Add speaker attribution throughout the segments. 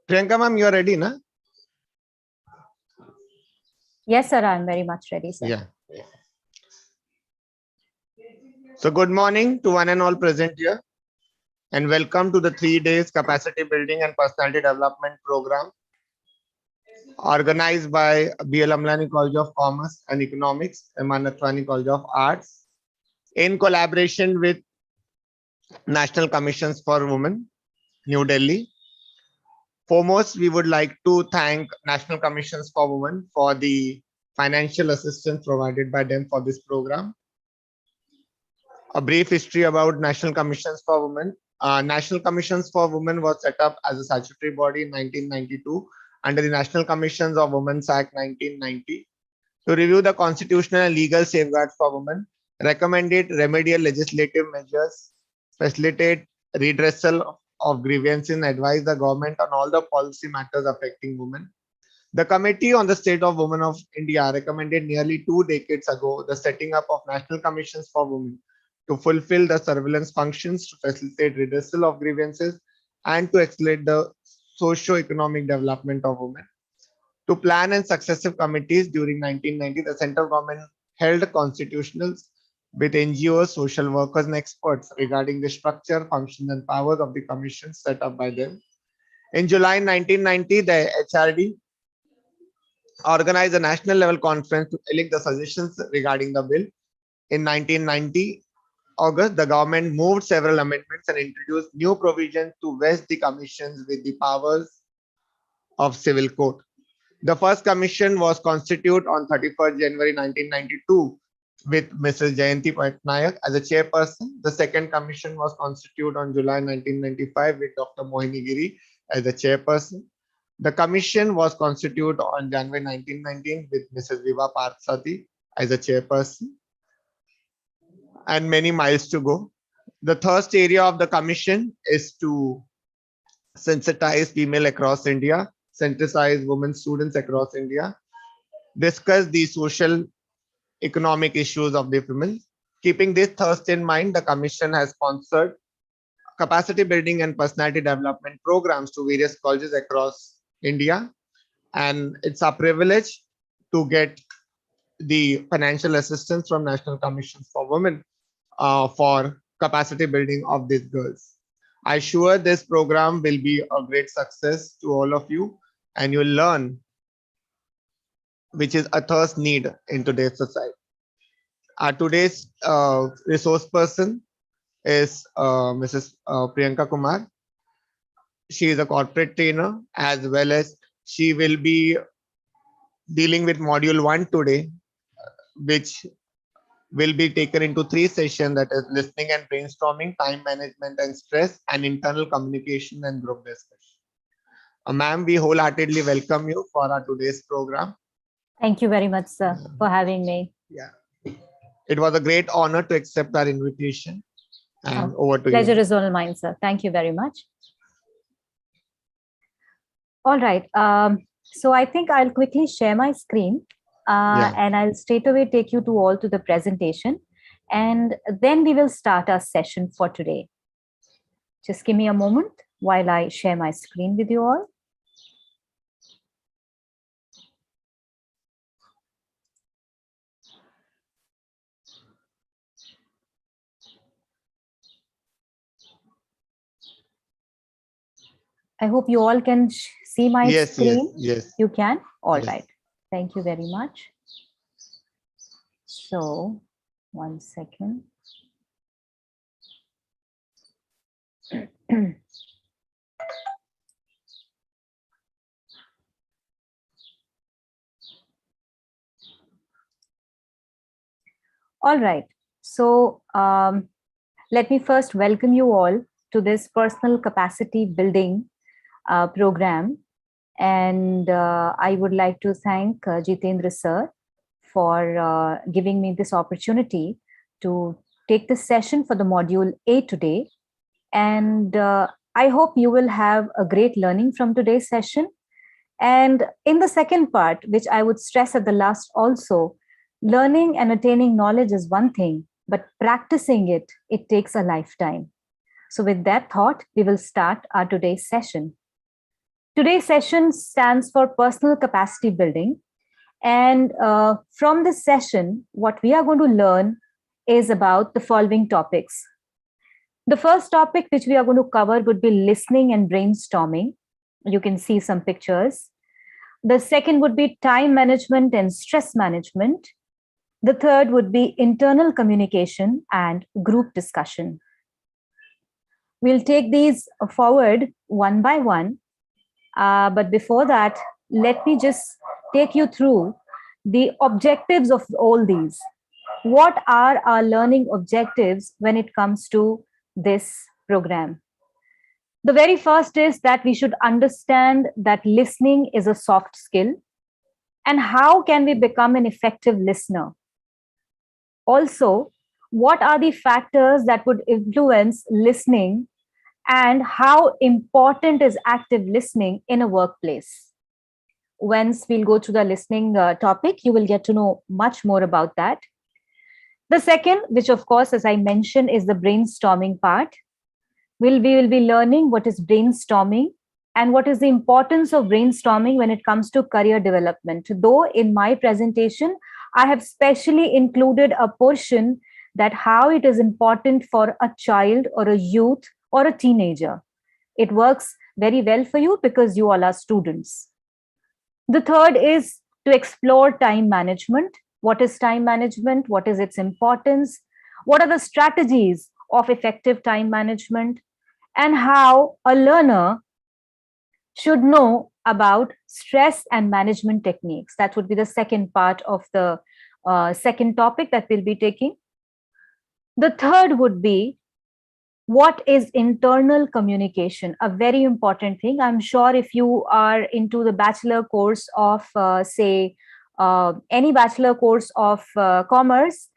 Speaker 1: Priyanka ma'am, you are ready, na?
Speaker 2: Yes, sir. I'm very much ready, sir.
Speaker 1: Yeah. So good morning to one and all present here, and welcome to the 3 days capacity building and personality development program organized by B.L. Amlani College of Commerce and Economics and Manathwani College of Arts in collaboration with National Commissions for Women, New Delhi. Foremost, we would like to thank National Commissions for Women for the financial assistance provided by them for this program. A brief history about National Commissions for Women. National Commissions for Women was set up as a statutory body in 1992 under the National Commissions of Women's Act 1990 to review the constitutional and legal safeguards for women, recommended remedial legislative measures, facilitate redressal of grievances, and advise the government on all the policy matters affecting women. The Committee on the State of Women of India recommended nearly 2 decades ago the setting up of National Commissions for Women to fulfill the surveillance functions, to facilitate redressal of grievances, and to accelerate the socio-economic development of women. To plan and successive committees during 1990, the central government held constitutionals with NGOs, social workers, and experts regarding the structure, functions, and powers of the commissions set up by them. In July 1990, the HRD organized a national level conference to elect the suggestions regarding the bill. In 1990, August, the government moved several amendments and introduced new provisions to vest the commissions with the powers of civil court. The first commission was constituted on 31st January 1992 with Mrs. Jayanti Patnaik as a chairperson. The second commission was constituted on July 1995 with Dr. Mohini Giri as the chairperson. The commission was constituted on January 1919 with Mrs. Viva Parthsati as a chairperson, and many miles to go. The third area of the commission is to sensitize female across India, sensitize women students across India, discuss the social economic issues of the women. Keeping this thirst in mind, the commission has sponsored capacity building and personality development programs to various colleges across India, and it's a privilege to get the financial assistance from National Commissions for Women for capacity building of these girls. I'm sure this program will be a great success to all of you, and you'll learn which is a thirst need in today's society. Our today's resource person is Mrs. Priyanka Kumar. She is a corporate trainer, as well as she will be dealing with module 1 today, which will be taken into 3 sessions, that is listening and brainstorming, time management and stress, and internal communication and group discussion. Ma'am, we wholeheartedly welcome you for our today's program.
Speaker 2: Thank you very much, sir, for having me.
Speaker 1: Yeah, it was a great honor to accept our invitation. And over to
Speaker 2: pleasure
Speaker 1: you.
Speaker 2: is all mine, sir. Thank you very much. All right. So I think I'll quickly share my screen. And I'll straight away take you to the presentation, and then we will start our session for today. Just give me a moment while I share my screen with you all. I hope you all can see my screen.
Speaker 1: Yes.
Speaker 2: You can? All right. Thank you very much. So, 1 second. All right. So, let me first welcome you all to this personal capacity building program. And I would like to thank Jitendra sir for giving me this opportunity to take this session for the module A today. And I hope you will have a great learning from today's session. And in the second part, which I would stress at the last also, learning and attaining knowledge is one thing, but practicing it takes a lifetime. So with that thought, we will start our today's session. Today's session stands for personal capacity building. And from this session, what we are going to learn is about the following topics. The first topic which we are going to cover would be listening and brainstorming. You can see some pictures. The second would be time management and stress management. The third would be internal communication and group discussion. We'll take these forward one by one. But before that, let me just take you through the objectives of all these. What are our learning objectives when it comes to this program? The very first is that we should understand that listening is a soft skill. And how can we become an effective listener? Also, what are the factors that would influence listening, and how important is active listening in a workplace? Once we'll go to the listening topic, you will get to know much more about that. The second, which of course, as I mentioned, is the brainstorming part. We will be learning what is brainstorming and what is the importance of brainstorming when it comes to career development. Though in my presentation, I have specially included a portion that how it is important for a child or a youth or a teenager. It works very well for you because you all are students. The third is to explore time management. What is time management? What is its importance? What are the strategies of effective time management? And how a learner should know about stress and management techniques. That would be the second part of the second topic that we'll be taking. The third would be, what is internal communication? A very important thing. I'm sure if you are into the bachelor course of, any bachelor course of commerce,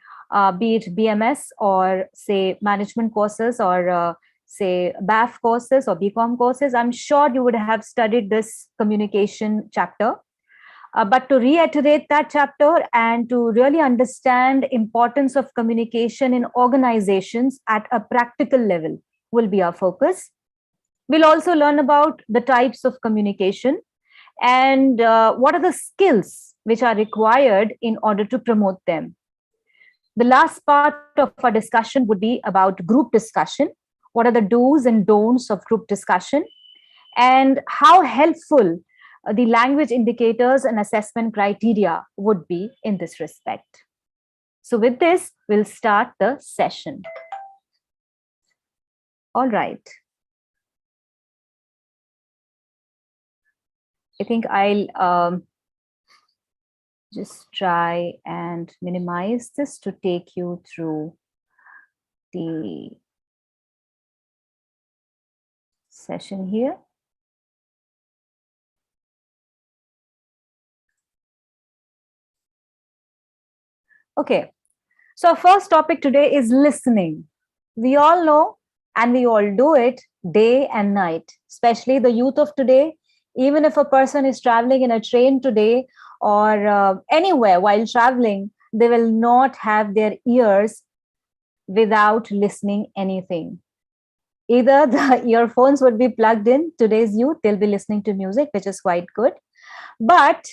Speaker 2: be it BMS or say management courses or say BAF courses or BCom courses, I'm sure you would have studied this communication chapter. But to reiterate that chapter and to really understand importance of communication in organizations at a practical level will be our focus. We'll also learn about the types of communication and what are the skills which are required in order to promote them. The last part of our discussion would be about group discussion. What are the do's and don'ts of group discussion, and how helpful the language indicators and assessment criteria would be in this respect. So with this, we'll start the session. All right. I think I'll just try and minimize this to take you through the session here. Okay, so our first topic today is listening. We all know and we all do it day and night, especially the youth of today. Even if a person is traveling in a train today or anywhere while traveling, they will not have their ears without listening anything. Either the earphones would be plugged in, today's youth, they'll be listening to music, which is quite good. But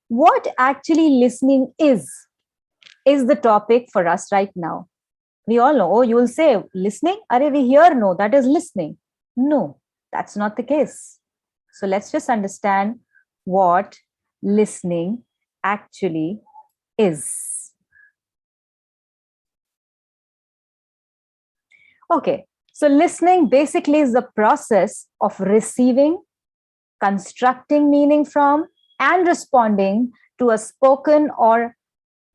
Speaker 2: what actually listening is the topic for us right now. We all know, oh, you will say, listening? Are we hear? No, that is listening. No, that's not the case. So let's just understand what listening actually is. Okay, so listening basically is the process of receiving, constructing meaning from, and responding to a spoken or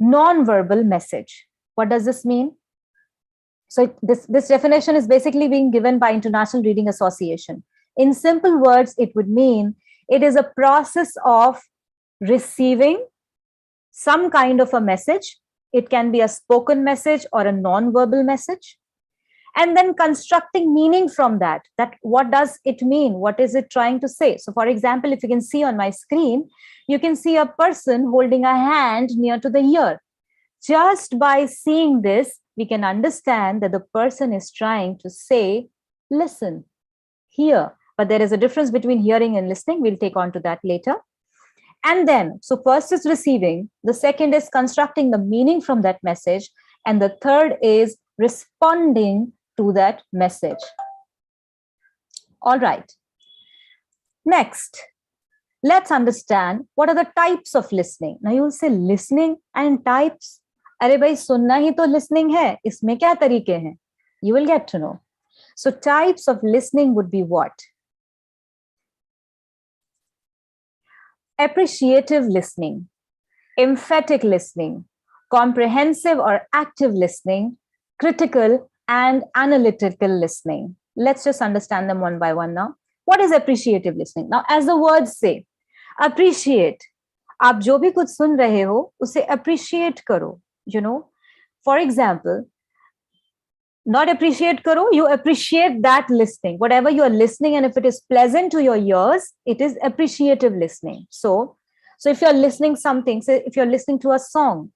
Speaker 2: non-verbal message. What does this mean? So this definition is basically being given by International Reading Association. In simple words, it would mean it is a process of receiving some kind of a message. It can be a spoken message or a non-verbal message. And then constructing meaning from that. That what does it mean? What is it trying to say? So for example, if you can see on my screen, you can see a person holding a hand near to the ear. Just by seeing this, we can understand that the person is trying to say, listen, hear. but there is a difference between hearing and listening. We'll take on to that later. And then, so first is receiving, the second is constructing the meaning from that message, and the third is responding to that message. All right. Next, let's understand what are the types of listening. Now you will say listening and types. अरे भाई सुनना ही तो listening है, इसमें क्या तरीके हैं? You will get to know. So types of listening would be what? Appreciative listening, emphatic listening, comprehensive or active listening, critical and analytical listening. Let's just understand them one by one now. What is appreciative listening? Now, as the words say, appreciate. आप जो भी कुछ सुन रहे हो, उसे appreciate करो. You know, for example, not appreciate karo, you appreciate that listening, whatever you are listening, and if it is pleasant to your ears, it is appreciative listening. So if you're listening something, say if you're listening to a song,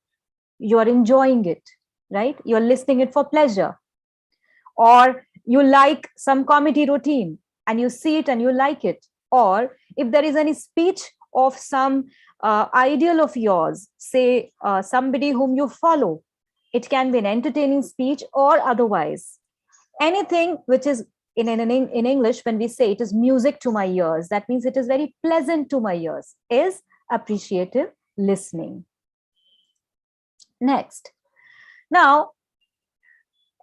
Speaker 2: you are enjoying it, right? You're listening it for pleasure. Or you like some comedy routine and you see it and you like it. Or if there is any speech of some ideal of yours, say somebody whom you follow, it can be an entertaining speech or otherwise. Anything which is in English, when we say it is music to my ears, that means it is very pleasant to my ears, is appreciative listening. Next. Now,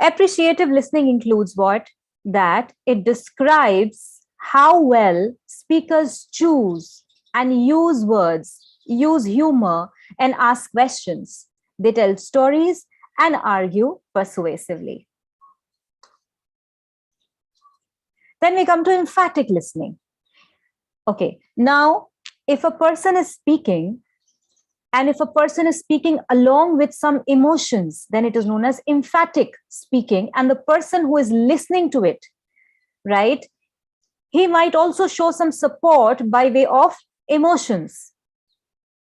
Speaker 2: appreciative listening includes what? That it describes how well speakers choose and use words, use humor, and ask questions. They tell stories and argue persuasively. Then we come to emphatic listening. Okay, now if a person is speaking, and if a person is speaking along with some emotions, then it is known as emphatic speaking. And the person who is listening to it, right, he might also show some support by way of emotions.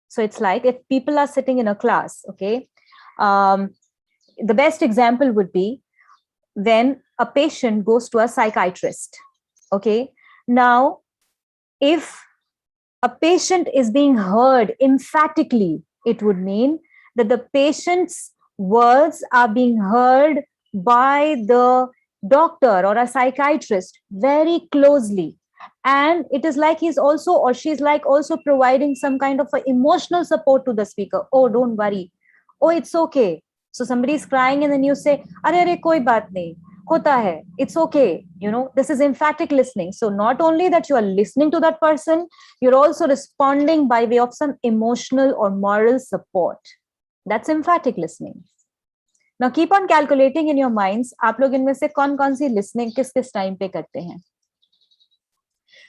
Speaker 2: So it's like if people are sitting in a class, okay, the best example would be when a patient goes to a psychiatrist. Okay, now if a patient is being heard emphatically, it would mean that the patient's words are being heard by the doctor or a psychiatrist very closely. And it is like he's also, or she's like also providing some kind of a emotional support to the speaker. Oh, don't worry. Oh, it's okay. So somebody is crying and then you say, "Arey, koi baat nahi. Hota hai. It's okay." You know, this is emphatic listening. So not only that you are listening to that person, you're also responding by way of some emotional or moral support. That's emphatic listening. Now keep on calculating in your minds, आप लोग इनमें से कौन-कौन सी listening किस-किस time पे करते हैं.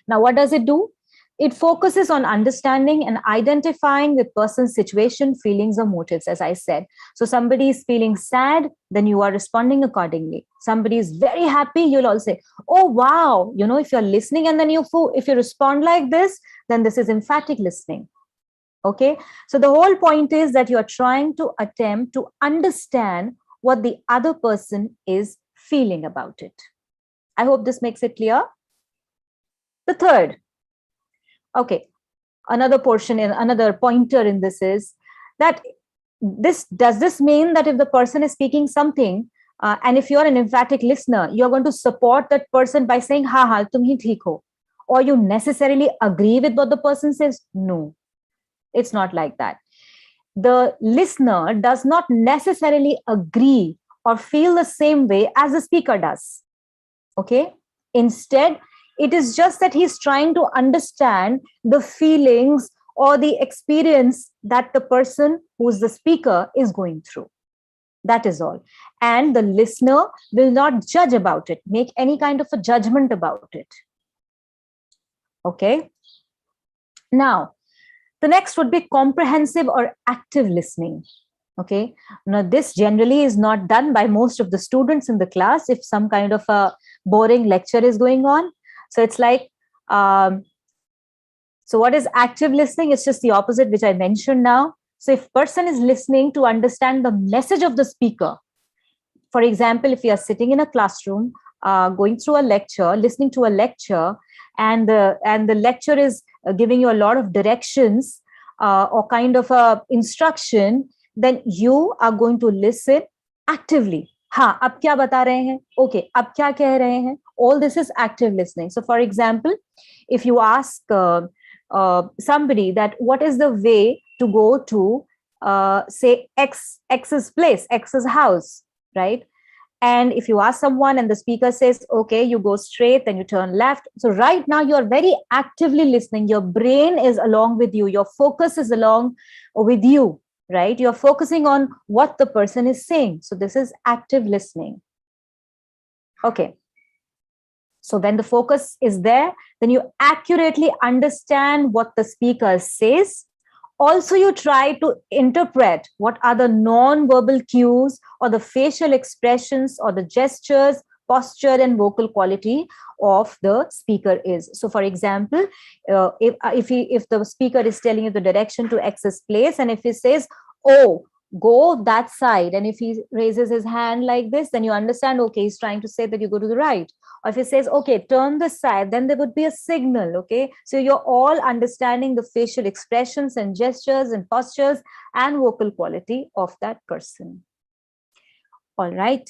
Speaker 2: Now what does it do? It focuses on understanding and identifying the person's situation, feelings, or motives, as I said. So somebody is feeling sad, then you are responding accordingly. Somebody is very happy, you'll all say, "Oh, wow." You know, if you're listening and then if you respond like this, then this is emphatic listening. Okay. So the whole point is that you are trying to attempt to understand what the other person is feeling about it. I hope this makes it clear. The third, okay, another pointer in this is that does this mean that if the person is speaking something, and if you're an emphatic listener, you're going to support that person by saying, "Ha ha, tum hi theek ho," or you necessarily agree with what the person says? No, it's not like that. The listener does not necessarily agree or feel the same way as the speaker does. Okay, instead, it is just that he's trying to understand the feelings or the experience that the person who's the speaker is going through. That is all. And the listener will not judge about it, make any kind of a judgment about it. Okay. Now, the next would be comprehensive or active listening. Okay. Now, this generally is not done by most of the students in the class if some kind of a boring lecture is going on. So it's like, so what is active listening? It's just the opposite, which I mentioned now. So if person is listening to understand the message of the speaker, for example, if you are sitting in a classroom, going through a lecture, listening to a lecture, and the lecture is giving you a lot of directions or kind of a instruction, then you are going to listen actively. हाँ, अब क्या बता रहे हैं? Okay, अब क्या कह रहे हैं? All this is active listening. So, for example, if you ask somebody that what is the way to go to say X's place, X's house, right? And if you ask someone and the speaker says, okay, you go straight, then you turn left. So right now you're very actively listening. Your brain is along with you. Your focus is along with you, right? You're focusing on what the person is saying. So this is active listening. Okay. So when the focus is there, then you accurately understand what the speaker says. Also, you try to interpret what are the non-verbal cues or the facial expressions or the gestures, posture, and vocal quality of the speaker is. So, for example, if the speaker is telling you the direction to X's place, and if he says, "Oh, go that side," and if he raises his hand like this, then you understand, okay, he's trying to say that you go to the right. Or if he says, okay, turn this side, then there would be a signal, okay? So you're all understanding the facial expressions and gestures and postures and vocal quality of that person. All right,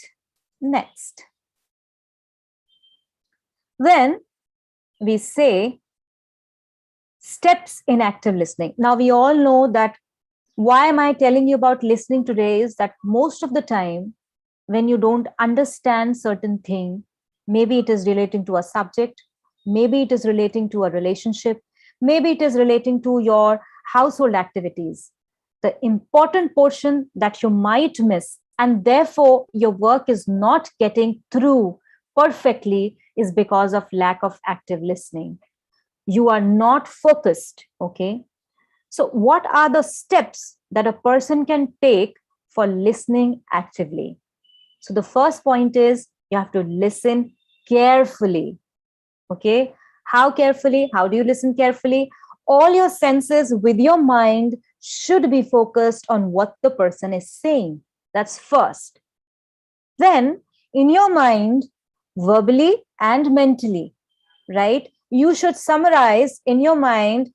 Speaker 2: next. Then we say steps in active listening. Now we all know that why am I telling you about listening today is that most of the time when you don't understand certain thing, maybe it is relating to a subject, maybe it is relating to a relationship, maybe it is relating to your household activities. The important portion that you might miss, and therefore your work is not getting through perfectly, is because of lack of active listening. You are not focused, okay? So what are the steps that a person can take for listening actively? So the first point is you have to listen carefully. Okay. How carefully? How do you listen carefully? All your senses with your mind should be focused on what the person is saying. That's first. Then in your mind, verbally and mentally, right? You should summarize in your mind,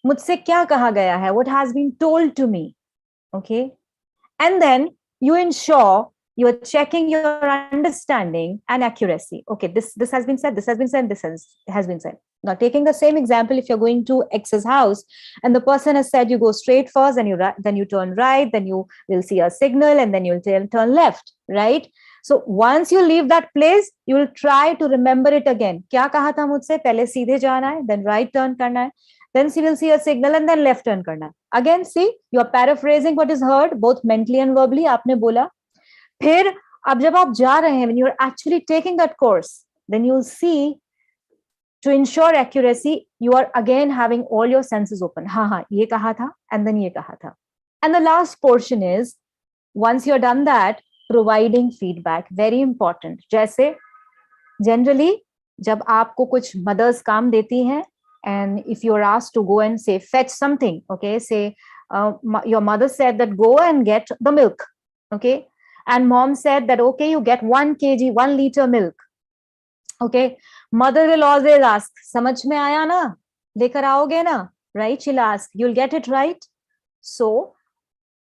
Speaker 2: मुझसे क्या कहा गया है? What has been told to me? Okay. And then you ensure you are checking your understanding and accuracy. Okay, this has been said, this has been said, this has been said. Now, taking the same example, if you're going to X's house and the person has said you go straight first, and then you turn right, then you will see a signal, and then you'll turn left, right? So once you leave that place, you will try to remember it again. क्या कहा था मुझसे? पहले सीधे जाना है, then right turn करना है. Then you will see a signal and then left turn करना है. Again, see, you are paraphrasing what is heard, both mentally and verbally. आपने बोला. फिर अब जब आप जा रहे हैं, when you are actually taking that course, then you'll see, to ensure accuracy, you are again having all your senses open. हाँ, ये कहा था, and then ये कहा था. And the last portion is, once you're done that, providing feedback. Very important. जैसे generally जब आपको कुछ mothers काम देती हैं, and if you're asked to go and say fetch something, okay, say your mother said that go and get the milk, okay, and mom said that okay, you get 1 kg 1 liter milk, okay, mother will always ask, समझ में आया ना, लेकर आओगे ना, right? She'll ask, you'll get it right, so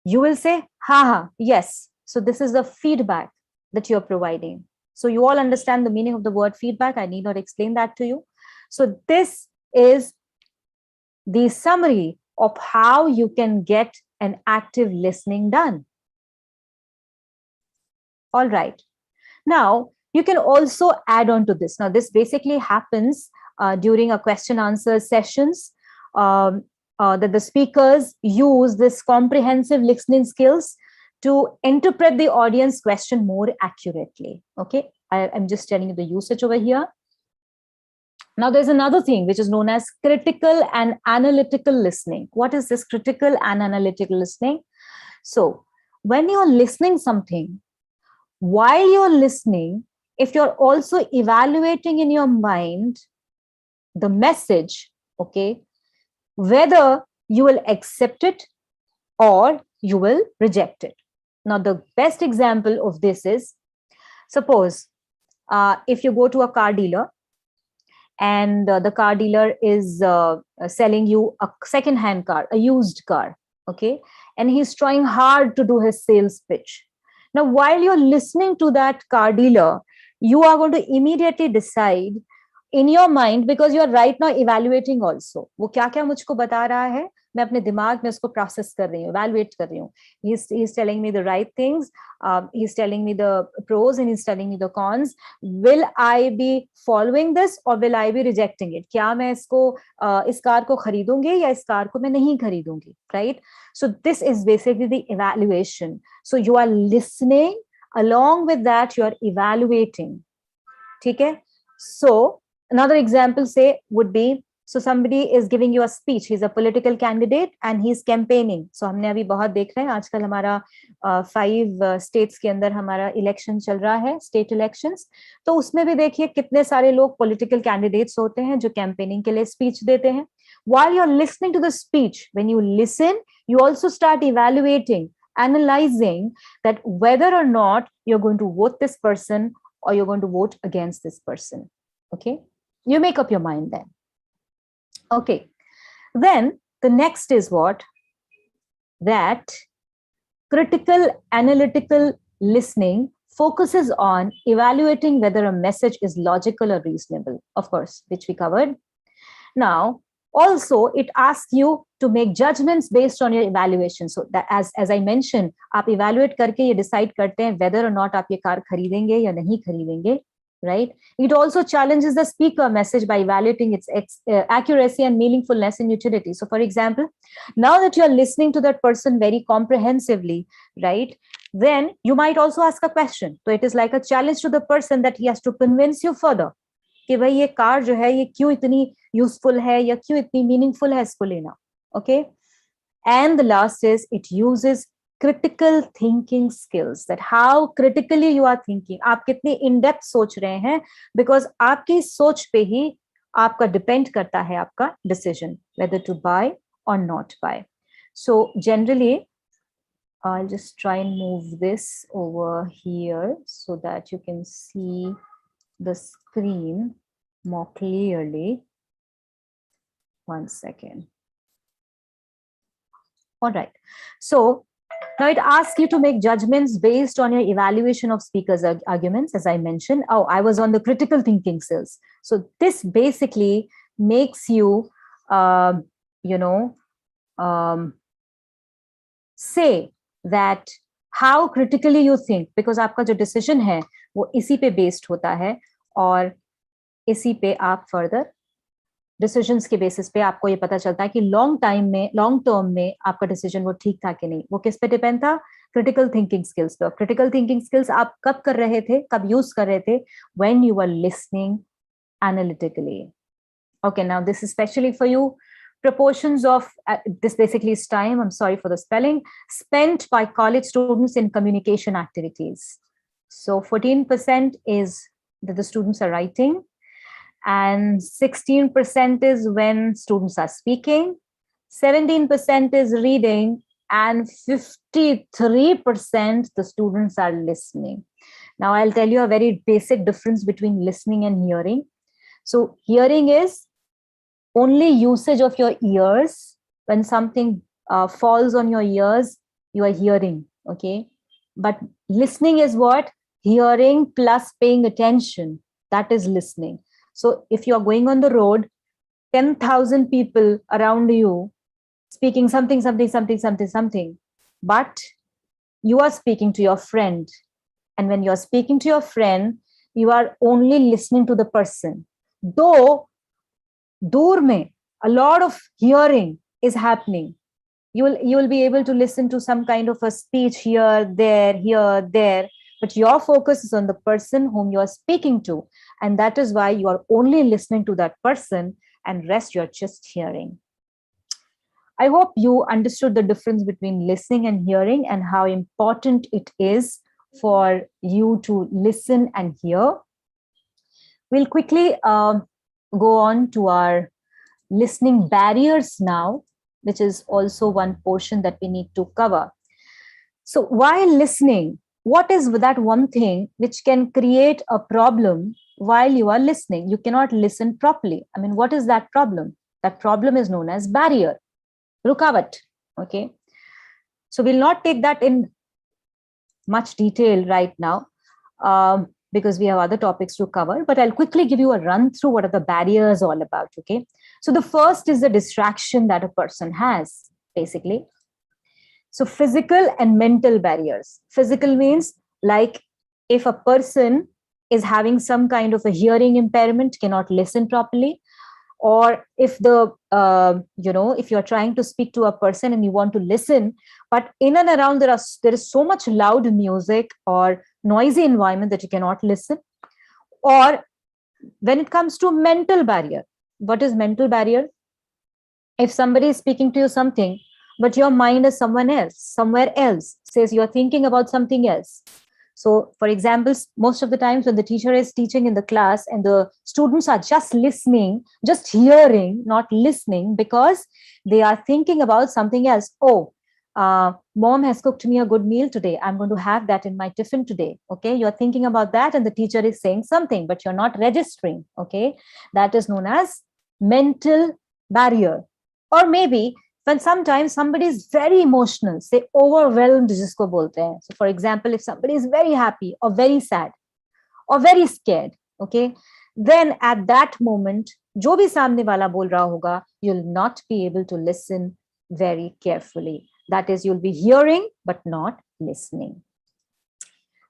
Speaker 2: you will say ha, yes. So this is the feedback that you're providing. So you all understand the meaning of the word feedback. I need not explain that to you. So this is the summary of how you can get an active listening done. All right. Now, you can also add on to this. Now, this basically happens during a question answer sessions that the speakers use this comprehensive listening skills to interpret the audience question more accurately. Okay, I'm just telling you the usage over here. Now, there's another thing which is known as critical and analytical listening. What is this critical and analytical listening? So when you're listening something, while you're listening, if you're also evaluating in your mind the message, okay, whether you will accept it or you will reject it. Now, the best example of this is, suppose if you go to a car dealer and the car dealer is selling you a second-hand car, a used car, okay, and he's trying hard to do his sales pitch. Now, while you're listening to that car dealer, you are going to immediately decide in your mind, because you are right now evaluating also, वो क्या क्या मुझको बता रहा है, मैं अपने दिमाग में उसको प्रोसेस कर रही हूँ, evaluate कर रही हूँ. He's telling me the right things, he's telling me the pros and he's telling me the cons. Will I be following this or will I be rejecting it? क्या मैं इसको इस कार को खरीदूंगी या इस कार को मैं नहीं खरीदूंगी, right? So this is basically the evaluation. So you are listening, along with that you are evaluating. ठीक है? So another example say would be, so somebody is giving you a speech, he's a political candidate and he's campaigning. So हमने अभी बहुत देख रहे हैं आजकल हमारा 5 states के अंदर हमारा election चल रहा है, state elections. तो उसमें भी देखिए कितने सारे लोग political candidates होते हैं जो campaigning के लिए speech देते हैं. While you're listening to the speech, when you listen, you also start evaluating, analyzing that whether or not you're going to vote this person or you're going to vote against this person. Okay, you make up your mind then. Okay, then the next is what? That critical analytical listening focuses on evaluating whether a message is logical or reasonable, of course, which we covered. Now, also it asks you to make judgments based on your evaluation. So that as I mentioned, आप evaluate करके ये decide करते हैं whether or not आप ये car खरीदेंगे या नहीं खरीदेंगे, right? It also challenges the speaker message by evaluating its accuracy and meaningfulness and utility. So for example, now that you're listening to that person very comprehensively, right, then you might also ask a question. So it is like a challenge to the person that he has to convince you further कि भाई ये car जो है ये क्यों इतनी useful है या क्यों इतनी मीनिंगफुल है इसको लेना. Okay, and the last is it uses critical thinking skills, that how critically you are thinking, आप कितनी in depth सोच रहे हैं, because आपकी सोच पे ही आपका depend करता है आपका decision whether to buy or not buy. So generally I'll just try and move this over here so that you can see the screen more clearly. One second. All right. So now it asks you to make judgments based on your evaluation of speakers' arguments, as I mentioned. Oh, I was on the critical thinking skills. So this basically makes you, say that how critically you think, because आपका जो decision है वो इसी पे based होता है और इसी पे आप further डिसीजंस के बेसिस पे आपको ये पता चलता है कि लॉन्ग टर्म में आपका डिसीजन वो ठीक था कि नहीं. वो किस पे डिपेंड था? क्रिटिकल थिंकिंग स्किल्स पे. क्रिटिकल थिंकिंग स्किल्स आप कब कर रहे थे, कब यूज कर रहे थे? When you are listening analytically. Okay, now this is especially for you. Proportions of this basically is time, I'm sorry for the spelling, spent by college students in communication activities. So 14% is that the students are writing, and 16% is when students are speaking, 17% is reading, and 53% the students are listening. Now I'll tell you a very basic difference between listening and hearing. So hearing is only usage of your ears. When something falls on your ears, you are hearing, okay? But listening is what? Hearing plus paying attention. That is listening. So if you're going on the road, 10,000 people around you speaking something, but you are speaking to your friend. And when you're speaking to your friend, you are only listening to the person. Though, dur mein, a lot of hearing is happening. You will be able to listen to some kind of a speech here, there. But your focus is on the person whom you are speaking to. And that is why you are only listening to that person and rest you're just hearing. I hope you understood the difference between listening and hearing and how important it is for you to listen and hear. We'll quickly go on to our listening barriers now, which is also one portion that we need to cover. So while listening, what is that one thing which can create a problem while you are listening? You cannot listen properly. I mean, what is that problem? That problem is known as barrier, rukavat. Okay. So we'll not take that in much detail right now, because we have other topics to cover, but I'll quickly give you a run through what are the barriers all about. Okay. So the first is the distraction that a person has, basically. So physical and mental barriers. Physical means, like, if a person is having some kind of a hearing impairment, cannot listen properly, or if the if you're trying to speak to a person and you want to listen, but in and around there is so much loud music or noisy environment that you cannot listen. Or when it comes to mental barrier, what is mental barrier? If somebody is speaking to you something, but your mind is somewhere else, says you're thinking about something else. So, for example, most of the times when the teacher is teaching in the class and the students are just listening, just hearing, not listening, because they are thinking about something else. Oh, mom has cooked me a good meal today. I'm going to have that in my tiffin today. Okay. You're thinking about that and the teacher is saying something, but you're not registering. Okay. That is known as mental barrier. Or maybe when sometimes somebody is very emotional, say overwhelmed, jisko bolte hain. So for example, if somebody is very happy or very sad or very scared, okay, then at that moment, jo bhi samne wala bol raha hoga, you'll not be able to listen very carefully. That is, you'll be hearing but not listening.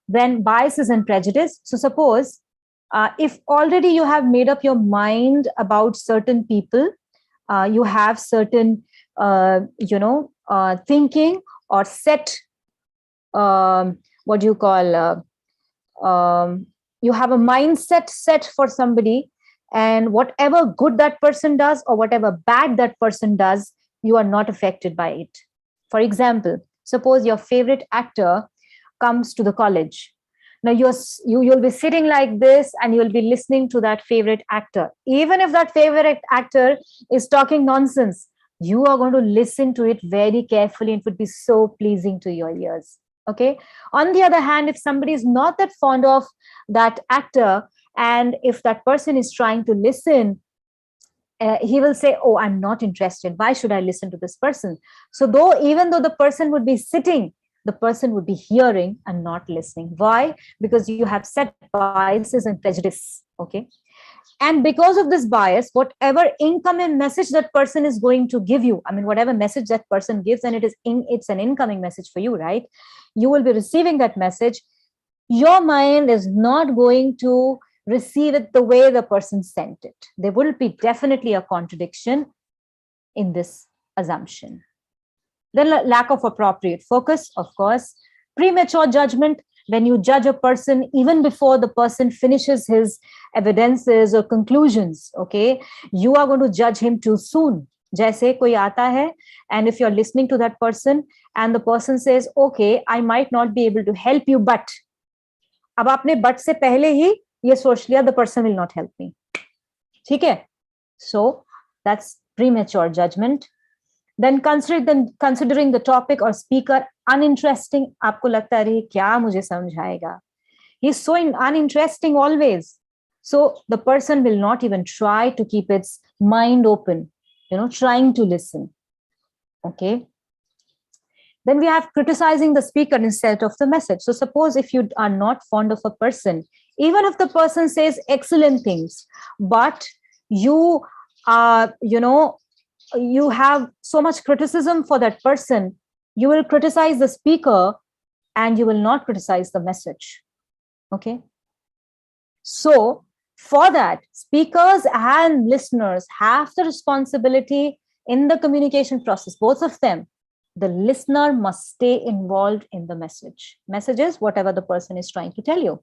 Speaker 2: Then biases and prejudice. So suppose if already you have made up your mind about certain people, you have certain thinking or set, what do you call, you have a mindset set for somebody, and whatever good that person does or whatever bad that person does, you are not affected by it. For example, suppose your favorite actor comes to the college. Now you'll be sitting like this and you'll be listening to that favorite actor. Even if that favorite actor is talking nonsense, you are going to listen to it very carefully and it would be so pleasing to your ears. Okay. On the other hand, if somebody is not that fond of that actor, and if that person is trying to listen, he will say, oh, I'm not interested. Why should I listen to this person? So even though the person would be sitting, the person would be hearing and not listening. Why? Because you have set biases and prejudice. Okay. And because of this bias, whatever incoming message that person is going to give you, I mean, whatever message that person gives, and it's an incoming message for you, right? You will be receiving that message. Your mind is not going to receive it the way the person sent it. There will be definitely a contradiction in this assumption. Then lack of appropriate focus, of course. Premature judgment, when you judge a person even before the person finishes his evidences or conclusions, okay, you are going to judge him too soon. Jaise koi aata hai, and if you're listening to that person and the person says, okay, I might not be able to help you, but अब आपने but से पहले ही ये सोच लिया, the person will not help me. ठीक है? So that's premature judgment. Then considering the topic or speaker uninteresting. आपको लगता है रे क्या मुझे समझाएगा? He's so uninteresting always. So the person will not even try to keep its mind open, trying to listen. Okay. Then we have criticizing the speaker instead of the message. So suppose if you are not fond of a person, even if the person says excellent things, but you you have so much criticism for that person, you will criticize the speaker and you will not criticize the message. Okay. So for that, speakers and listeners have the responsibility in the communication process, both of them. The listener must stay involved in the message. Message is whatever the person is trying to tell you.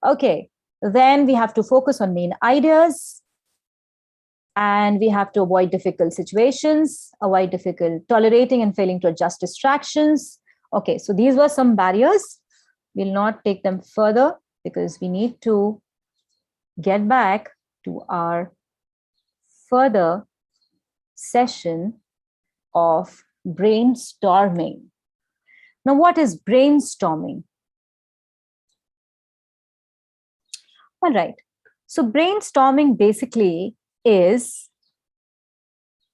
Speaker 2: Okay. Then we have to focus on main ideas. And we have to avoid difficult situations, tolerating and failing to adjust distractions. Okay, so these were some barriers. We'll not take them further because we need to get back to our further session of brainstorming. Now, what is brainstorming? All right. So brainstorming basically is,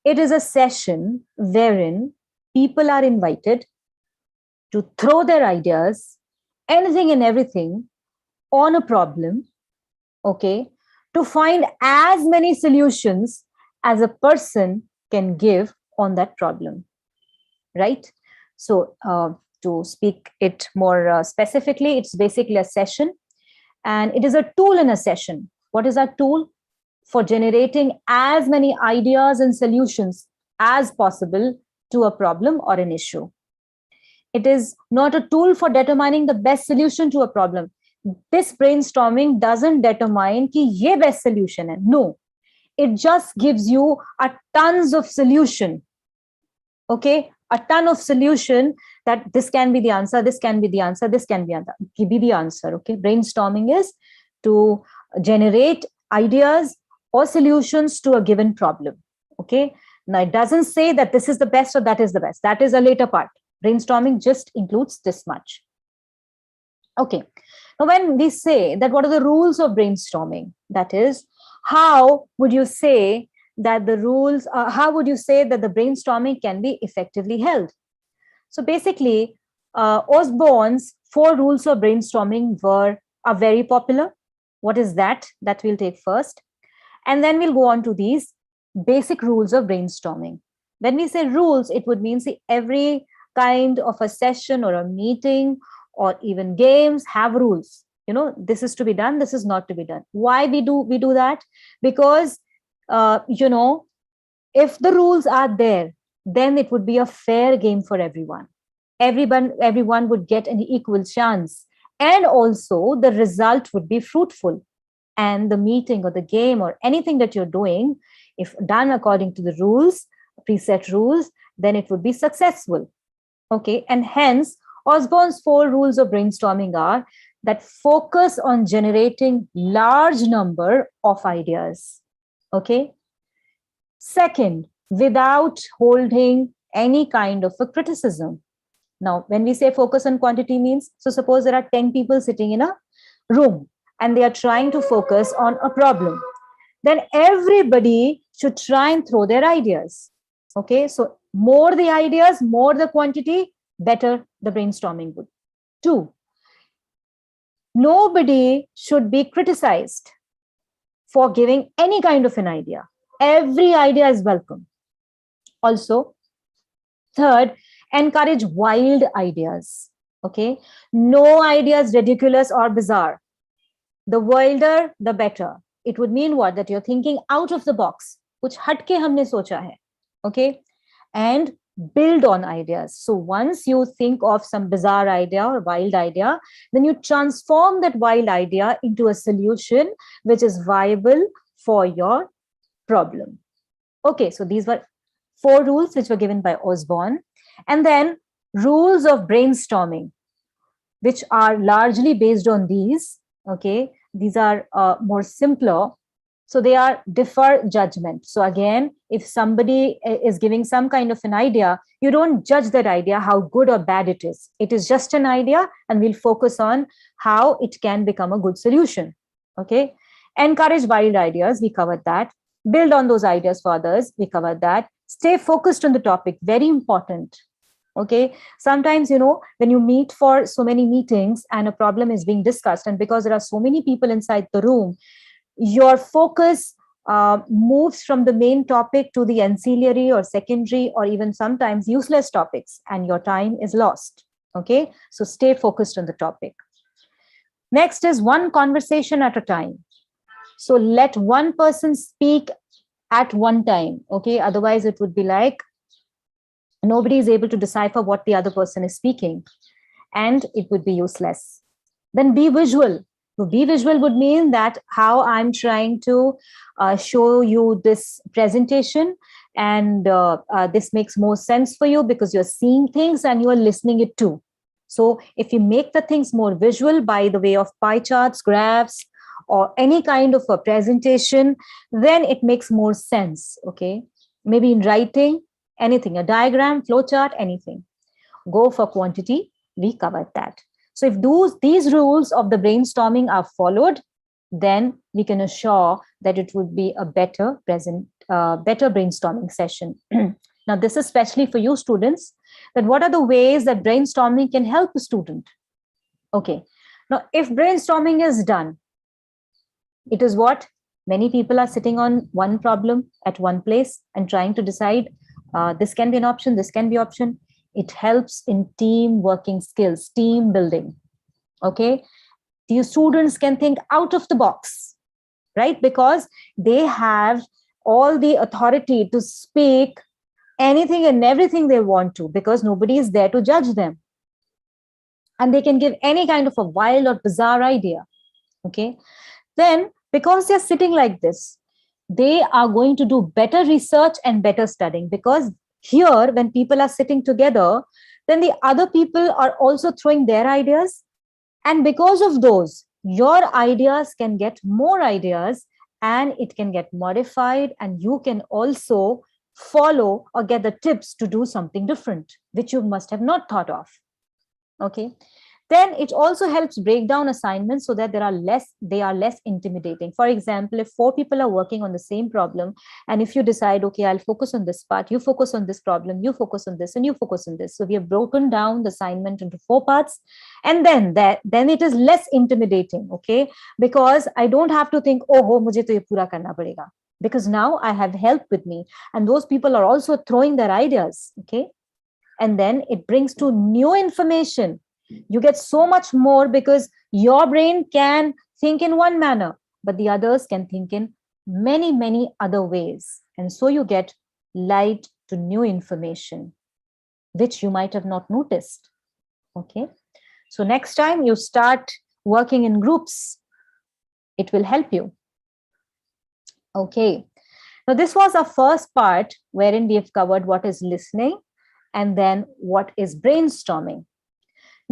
Speaker 2: it is a session wherein people are invited to throw their ideas, anything and everything on a problem, okay, to find as many solutions as a person can give on that problem, right? So to speak it more specifically, it's basically a session, and it is a tool in a session. What is that tool? For generating as many ideas and solutions as possible to a problem or an issue. It is not a tool for determining the best solution to a problem. This brainstorming doesn't determine ki ye best solution hai. No, it just gives you a tons of solution. Okay, a ton of solution, that this can be the answer, this can be the answer, this can be the answer. Okay, brainstorming is to generate ideas or solutions to a given problem. Okay, now it doesn't say that this is the best or that is the best. That is a later part. Brainstorming just includes this much. Okay, now when we say that what are the rules of brainstorming, that is, how would you say that the rules, how would you say that the brainstorming can be effectively held? So basically, Osborne's 4 rules of brainstorming are very popular. What is that? That we'll take first. And then we'll go on to these basic rules of brainstorming. When we say rules, it would mean, see, every kind of a session or a meeting or even games have rules. You know, this is to be done, this is not to be done. Why we do that? Because, you know, if the rules are there, then it would be a fair game for everyone. Everyone would get an equal chance. And also the result would be fruitful. And the meeting or the game or anything that you're doing, if done according to the rules, preset rules, then it would be successful. Okay, and hence Osborne's 4 rules of brainstorming are that focus on generating large number of ideas. Okay. Second, without holding any kind of a criticism. Now, when we say focus on quantity means, so suppose there are 10 people sitting in a room and they are trying to focus on a problem, then everybody should try and throw their ideas. Okay, so more the ideas, more the quantity, better the brainstorming would. 2, nobody should be criticized for giving any kind of an idea. Every idea is welcome. Also, 3rd, encourage wild ideas. Okay, no idea is ridiculous or bizarre. The wilder, the better. It would mean what? That you're thinking out of the box. Kuch hatke humne socha hai. Okay, and build on ideas. So once you think of some bizarre idea or wild idea, then you transform that wild idea into a solution which is viable for your problem. Okay, so these were 4 rules which were given by Osborne. And then rules of brainstorming, which are largely based on these. Okay, these are more simpler. So they are defer judgment. So again, if somebody is giving some kind of an idea, you don't judge that idea, how good or bad it is. It is just an idea, and we'll focus on how it can become a good solution. Okay, encourage wild ideas, we covered that. Build on those ideas for others, we covered that. Stay focused on the topic, very important. Okay, sometimes, you know, when you meet for so many meetings and a problem is being discussed, and because there are so many people inside the room, your focus moves from the main topic to the ancillary or secondary or even sometimes useless topics, and your time is lost. Okay, so stay focused on the topic. Next is one conversation at a time. So let one person speak at one time. Okay, otherwise it would be like nobody is able to decipher what the other person is speaking, and it would be useless. Then be visual. So be visual would mean that how I'm trying to show you this presentation, and this makes more sense for you because you're seeing things and you're listening it too. So if you make the things more visual by the way of pie charts, graphs, or any kind of a presentation, then it makes more sense. Okay, maybe in writing, anything, a diagram, flow chart, anything. Go for quantity. We covered that. So if these rules of the brainstorming are followed, then we can assure that it would be a better brainstorming session. Now, this is especially for you students, that what are the ways that brainstorming can help a student? Okay. Now, if brainstorming is done, it is what? Many people are sitting on one problem at one place and trying to decide this can be an option, this can be option. It helps in team working skills, team building. Okay. The students can think out of the box, right? Because they have all the authority to speak anything and everything they want to, because nobody is there to judge them. And they can give any kind of a wild or bizarre idea. Okay. Then, because they're sitting like this, they are going to do better research and better studying, because here, when people are sitting together, then the other people are also throwing their ideas. And because of those, your ideas can get more ideas and it can get modified, and you can also follow or get the tips to do something different, which you must have not thought of. Okay. Then it also helps break down assignments so that they are less intimidating. For example, if 4 people are working on the same problem, and if you decide, okay, I'll focus on this part, you focus on this problem, you focus on this, and you focus on this. So we have broken down the assignment into 4 parts, and then it is less intimidating, okay? Because I don't have to think, oh, mujhe to ye pura karna padega. Because now I have help with me, and those people are also throwing their ideas, okay? And then it brings to new information. You get so much more because your brain can think in one manner, but the others can think in many, many other ways. And so you get light to new information, which you might have not noticed. Okay. So next time you start working in groups, it will help you. Okay. Now, this was our first part wherein we have covered what is listening and then what is brainstorming.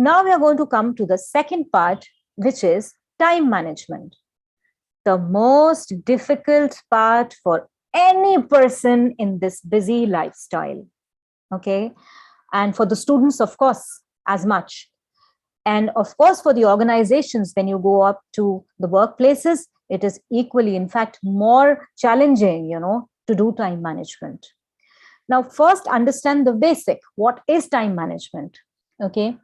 Speaker 2: Now we are going to come to the second part, which is time management. The most difficult part for any person in this busy lifestyle. Okay. And for the students, of course, as much. And of course, for the organizations, when you go up to the workplaces, it is equally, in fact, more challenging, to do time management. Now, first understand the basic. What is time management? Okay.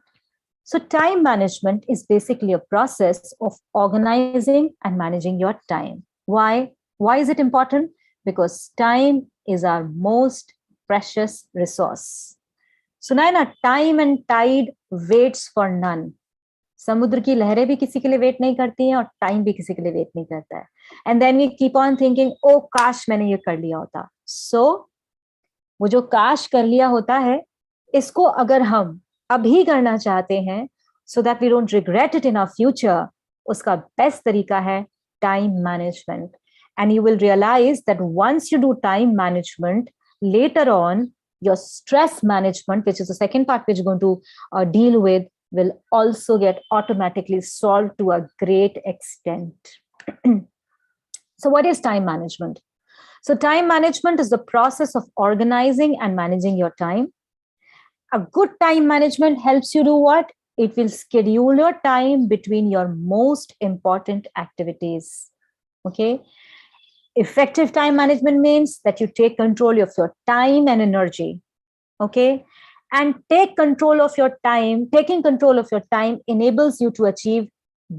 Speaker 2: So time management is basically a process of organizing and managing your time. Why? Why is it important? Because time is our most precious resource. So Naina, time and tide waits for none. समुद्र की लहरें भी किसी के लिए wait नहीं करती हैं और टाइम भी किसी के लिए वेट नहीं करता है. And then we keep on thinking, ओ काश मैंने ये कर लिया होता. सो वो जो काश कर लिया होता है, इसको अगर हम अभी करना चाहते हैं so that we don't regret it in our future, उसका बेस्ट तरीका है time management. And you will realize that once you do time management, later on, your stress management, which is the second part which you're going to deal with, will also get automatically solved to a great extent. So what is time management? So time management is the process of organizing and managing your time. A good time management helps you do what? It will schedule your time between your most important activities. Okay. Effective time management means that you take control of your time and energy. Okay. And take control of your time. Taking control of your time enables you to achieve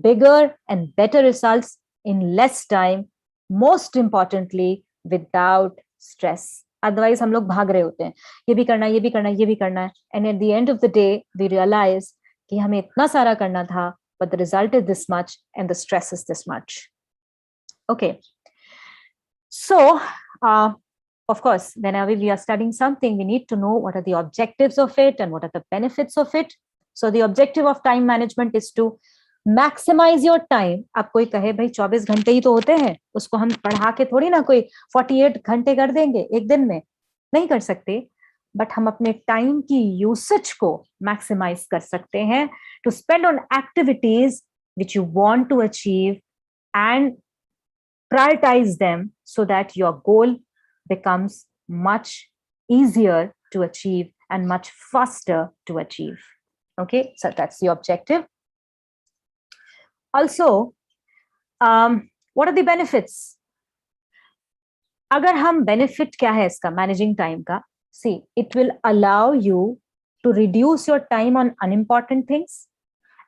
Speaker 2: bigger and better results in less time. Most importantly, without stress. Otherwise, हम लोग भाग रहे होते हैं. ये भी करना है, ये भी करना है, ये भी करना है. And at the end of the day, we realize कि हमें इतना सारा करना था, but the result is this much and the stress is this much. Okay. So, of course, whenever we are studying something, we need to know what are the objectives of it and what are the benefits of it. So the objective of time management is to maximize your time. अब कोई कहे भाई 24 घंटे ही तो होते हैं, उसको हम पढ़ा के थोड़ी ना कोई 48 घंटे कर देंगे एक दिन में, नहीं कर सकते. बट हम अपने टाइम की यूसेज को मैक्सिमाइज कर सकते हैं to spend on activities which you want to achieve and prioritize them so that your goal becomes much easier to achieve and much faster to achieve. Okay, so that's the objective. Also, what are the benefits? अगर हम benefit क्या है इसका managing time का? See, it will allow you to reduce your time on unimportant things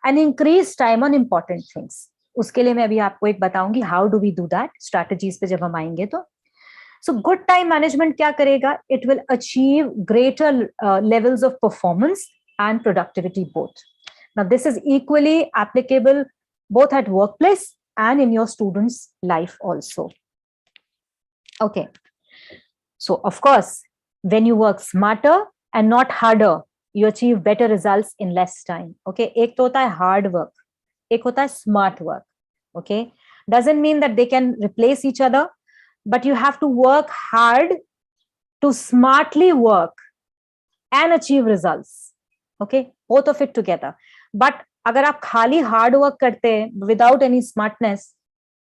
Speaker 2: and increase time on important things. उसके लिए मैं अभी आपको एक बताऊंगी how do we do that strategies पे जब हम आएंगे तो. So good time management क्या करेगा? It will achieve greater levels of performance and productivity both. Now this is equally applicable both at workplace and in your students' life also. Okay. So of course, when you work smarter and not harder, you achieve better results in less time. Okay. एक तो होता है hard work, एक होता है smart work. Okay. Doesn't mean that they can replace each other, but you have to work hard to smartly work and achieve results. Okay. Both of it together. But अगर आप खाली hard work करते हैं without any smartness,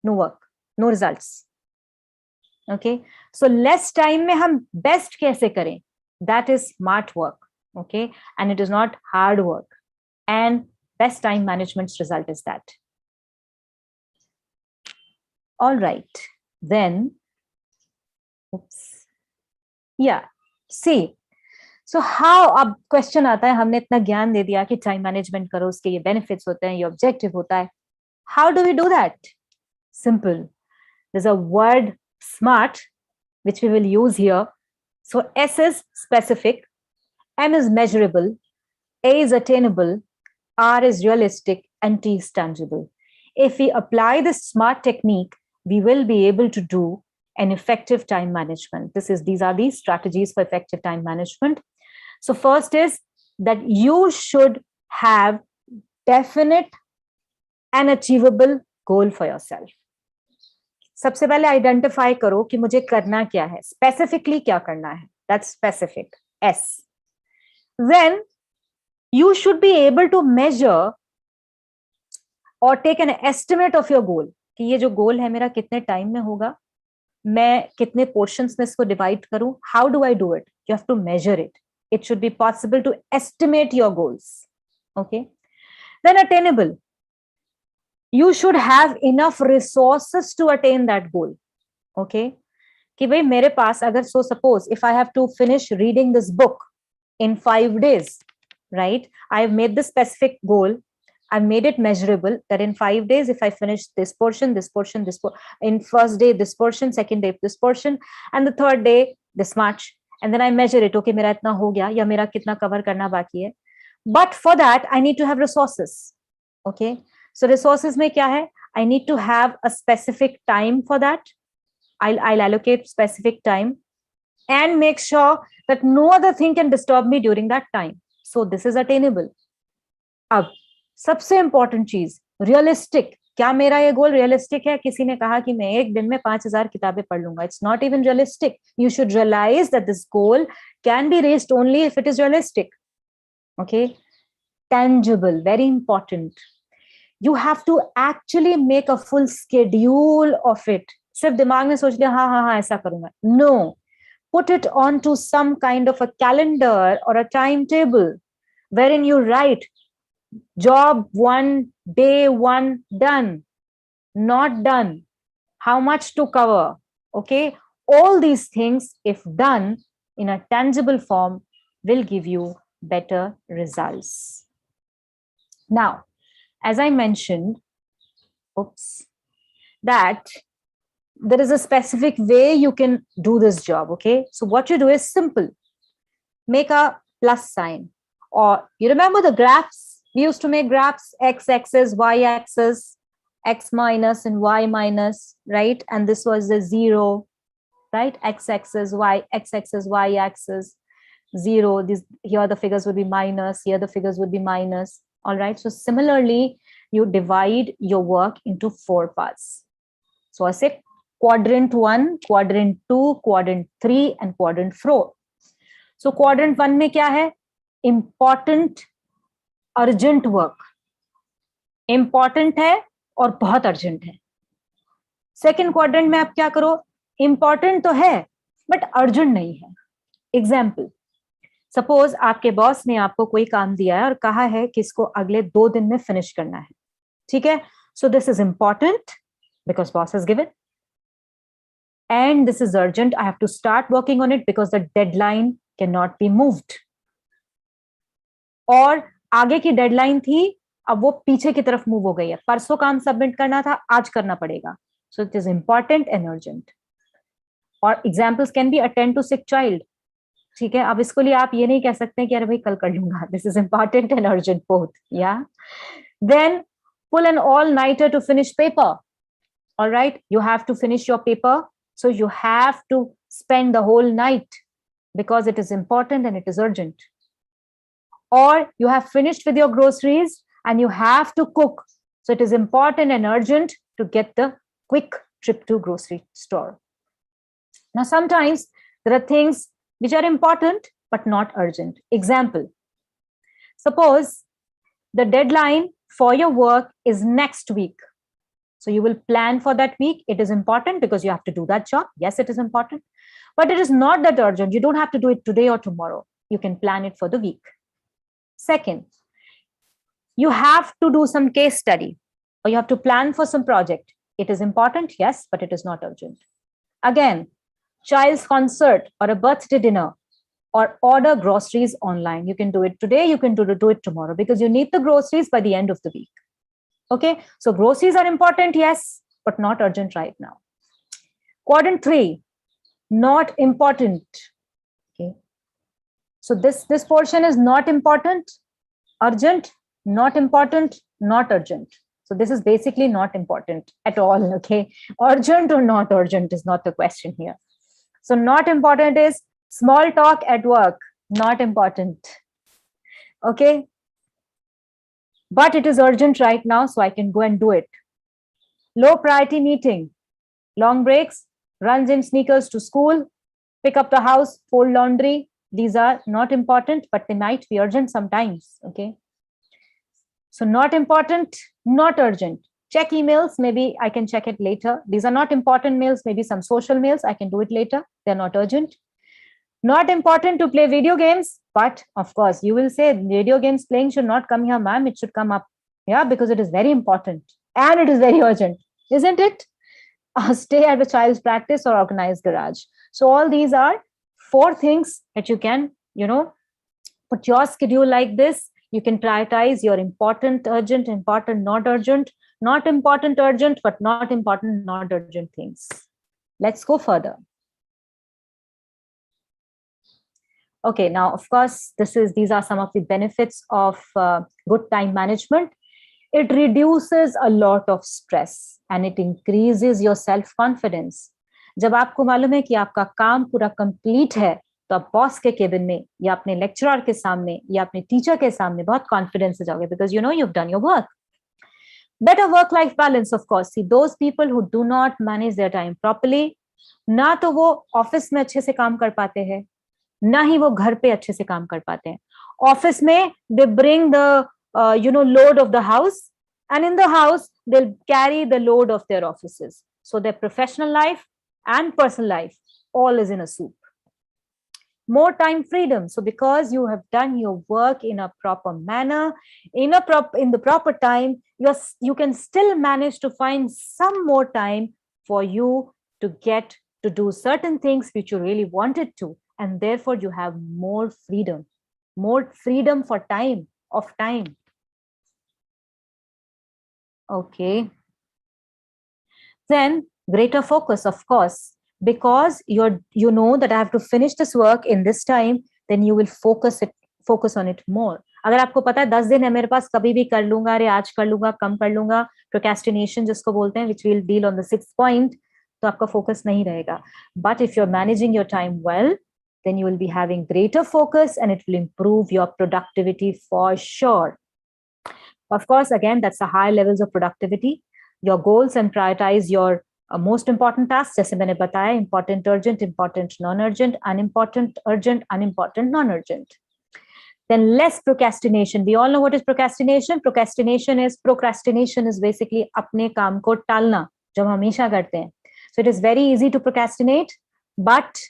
Speaker 2: no work, no results. Okay. So less time में हम best कैसे करें? That is smart work. Okay. And it is not hard work. And best time management's result is that. All right. Then, oops. Yeah. See. So how अब question आता है, हमने इतना ज्ञान दे दिया कि time management करो, उसके ये benefits होते हैं, ये objective होता है. How do we do that? Simple. There's a word smart, which we will use here. So S is specific, M is measurable, A is attainable, R is realistic, and T is tangible. If we apply this SMART technique, we will be able to do an effective time management. These are the strategies for effective time management. So first is that you should have definite and achievable goal for yourself. सबसे पहले identify करो कि मुझे करना क्या है, specifically क्या करना है. That's specific. S. Then you should be able to measure or take an estimate of your goal. कि ये जो गोल है मेरा कितने टाइम में होगा, मैं कितने पोर्शंस में इसको डिवाइड करूं. How do I do it? You have to measure it. It should be possible to estimate your goals. Okay. Then attainable. You should have enough resources to attain that goal. Okay. कि भाई मेरे पास अगर so suppose if I have to finish reading this book in 5 days, right? I have made the specific goal. I've made it measurable that in 5 days, if I finish this portion, in first day, this portion, second day, this portion, and the third day, this much. And then I measure it. Okay, मेरा इतना हो गया या मेरा कितना cover करना बाकी है. But for that, I need to have resources. Okay. So resources में क्या है? I need to have a specific time for that. I'll allocate specific time and make sure that no other thing can disturb me during that time. So this is attainable. अब सबसे important चीज realistic. क्या मेरा ये गोल realistic है? किसी ने कहा कि मैं एक दिन में 5000 किताबें पढ़ लूंगा. It's not even realistic. You should realize that this goal can be reached only if it is realistic. Okay. Tangible, very important. You have to actually make a full schedule of it. सिर्फ दिमाग में सोच लिया हाँ ऐसा करूंगा. No. Put it onto some kind of a calendar or a timetable wherein you write job 1, day 1, done, not done, how much to cover. Okay. All these things, if done in a tangible form, will give you better results. Now, as I mentioned, that there is a specific way you can do this job. Okay. So what you do is simple. Make a plus sign, or you remember the graphs? We used to make graphs, x-axis, y-axis, x minus and y minus, right? And this was the 0, right? X-axis, y-axis, 0. Here the figures would be minus, here the figures would be minus. All right. So similarly, you divide your work into 4 parts. So I said quadrant 1, quadrant 2, quadrant 3, and quadrant 4. So quadrant 1 में क्या है? Important, urgent work. Important है और बहुत urgent है. Second quadrant में आप क्या करो? Important तो है, but urgent नहीं है. Example. सपोज आपके बॉस ने आपको कोई काम दिया है और कहा है कि इसको अगले 2 दिन में फिनिश करना है, ठीक है? So this is important because boss has given, and this is urgent. I have to start working on it because the deadline cannot be moved. और आगे की डेडलाइन थी, अब वो पीछे की तरफ मूव हो गई है, परसों काम सबमिट करना था, आज करना पड़ेगा. So it is important and urgent. और examples can be attend to sick child, ठीक है? अब इसको लिए आप ये नहीं कह सकते कि अरे भाई कल कर लूंगा. This is important and urgent both. या then pull an all nighter to finish paper. All right, you have to finish your paper, so you have to spend the whole night because it is important and it is urgent. Or you have finished with your groceries and you have to cook, so it is important and urgent to get the quick trip to grocery store. Now sometimes there are things which are important but not urgent. Example, suppose the deadline for your work is next week. So you will plan for that week. It is important because you have to do that job. Yes, it is important, but it is not that urgent. You don't have to do it today or tomorrow. You can plan it for the week. Second, you have to do some case study or you have to plan for some project. It is important, yes, but it is not urgent. Again, child's concert or a birthday dinner or order groceries online. You can do it today. You can do it tomorrow because you need the groceries by the end of the week. Okay, so groceries are important, yes, but not urgent right now. Quadrant 3, not important. Okay, so this portion is not important, urgent, not important, not urgent. So this is basically not important at all. Okay, urgent or not urgent is not the question here. So not important is small talk at work, not important. Okay, but it is urgent right now, so I can go and do it. Low priority meeting, long breaks, runs in sneakers to school, pick up the house, fold laundry. These are not important, but they might be urgent sometimes. Okay, so not important, not urgent. Check emails, maybe I can check it later. These are not important mails, maybe some social mails, I can do it later. They're not urgent. Not important to play video games, but of course you will say video games playing should not come here, ma'am. It should come up, yeah, because it is very important and it is very urgent, isn't it? Stay at the child's practice or organize garage. So all these are 4 things that you can, put your schedule like this. You can prioritize your important, urgent, important, not urgent, not important, urgent, but not important, not urgent things. Let's go further. Okay, now of course these are some of the benefits of good time management. It reduces a lot of stress and it increases your self confidence. जब आपको मालूम है कि आपका काम पूरा complete है, तो आप बॉस के केबिन में या अपने लेक्चरर के सामने या अपने टीचर के सामने बहुत कॉन्फिडेंस से जाओगे, because you know you've done your work. Better work life balance, of course. See, those people who do not manage their time properly, ना तो वो ऑफिस में अच्छे से काम कर पाते हैं, ना ही वो घर पे अच्छे से काम कर पाते हैं. ऑफिस में they bring the load of the house, and in the house they carry the load of their offices. So their professional life and personal life all is in a soup. More time freedom. So because you have done your work in a proper manner, in the proper time, you can still manage to find some more time for you to get to do certain things which you really wanted to, and therefore you have more freedom for time. Okay, then greater focus, of course, because you know that I have to finish this work in this time, then you will focus on it more. अगर आपको पता है 10 दिन है मेरे पास, कभी भी कर लूंगा, अरे आज कर लूंगा, कम कर लूंगा, procrastination जिसको बोलते हैं, which we'll deal on the 6th point, तो आपका focus नहीं रहेगा. But if you're managing your time well, then you will be having greater focus and it will improve your productivity for sure. Of course, again, that's the high levels of productivity. Your goals and prioritize your most important tasks, जैसे मैंने बताया, important, urgent, important, non-urgent, unimportant, urgent, unimportant, non-urgent. Then less procrastination. We all know what is procrastination. Procrastination is basically अपने काम को टालना, जो हम हमेशा करते हैं. So it is very easy to procrastinate, but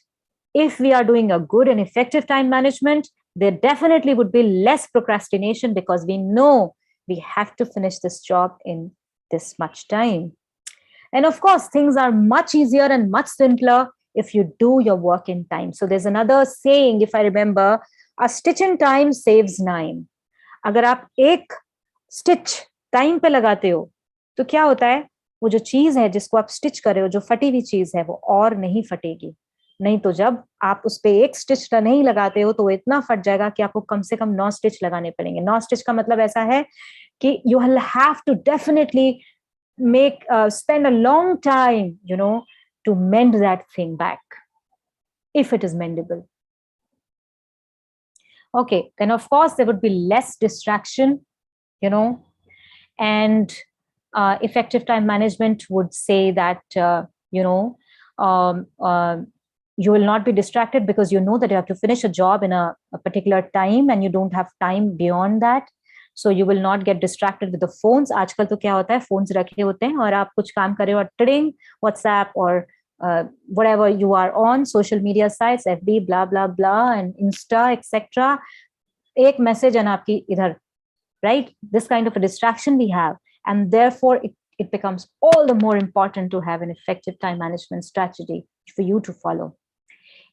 Speaker 2: if we are doing a good and effective time management, there definitely would be less procrastination because we know we have to finish this job in this much time. And of course, things are much easier and much simpler if you do your work in time. So there's another saying, if I remember, a stitch in time saves nine. अगर आप एक stitch time पे लगाते हो तो क्या होता है, वो जो चीज है जिसको आप स्टिच कर रहे हो, जो फटी हुई चीज है, वो और नहीं फटेगी. नहीं तो जब आप उस पे एक स्टिच नहीं लगाते हो तो वो इतना फट जाएगा कि आपको कम से कम 9 स्टिच लगाने पड़ेंगे. 9 स्टिच का मतलब ऐसा है कि you will have to definitely make spend a long time, to mend that thing back if it is mendable. Okay, then of course there would be less distraction, and effective time management would say that you will not be distracted because you know that you have to finish a job in a particular time and you don't have time beyond that. So you will not get distracted with the phones. आजकल तो क्या होता है, phones रखे होते हैं और आप कुछ काम कर रहे हो, tiding, WhatsApp or whatever you are on, social media sites, FB, blah, blah, blah, and Insta, etc. एक message and आपकी इधर, right? This kind of a distraction we have. And therefore, it becomes all the more important to have an effective time management strategy for you to follow.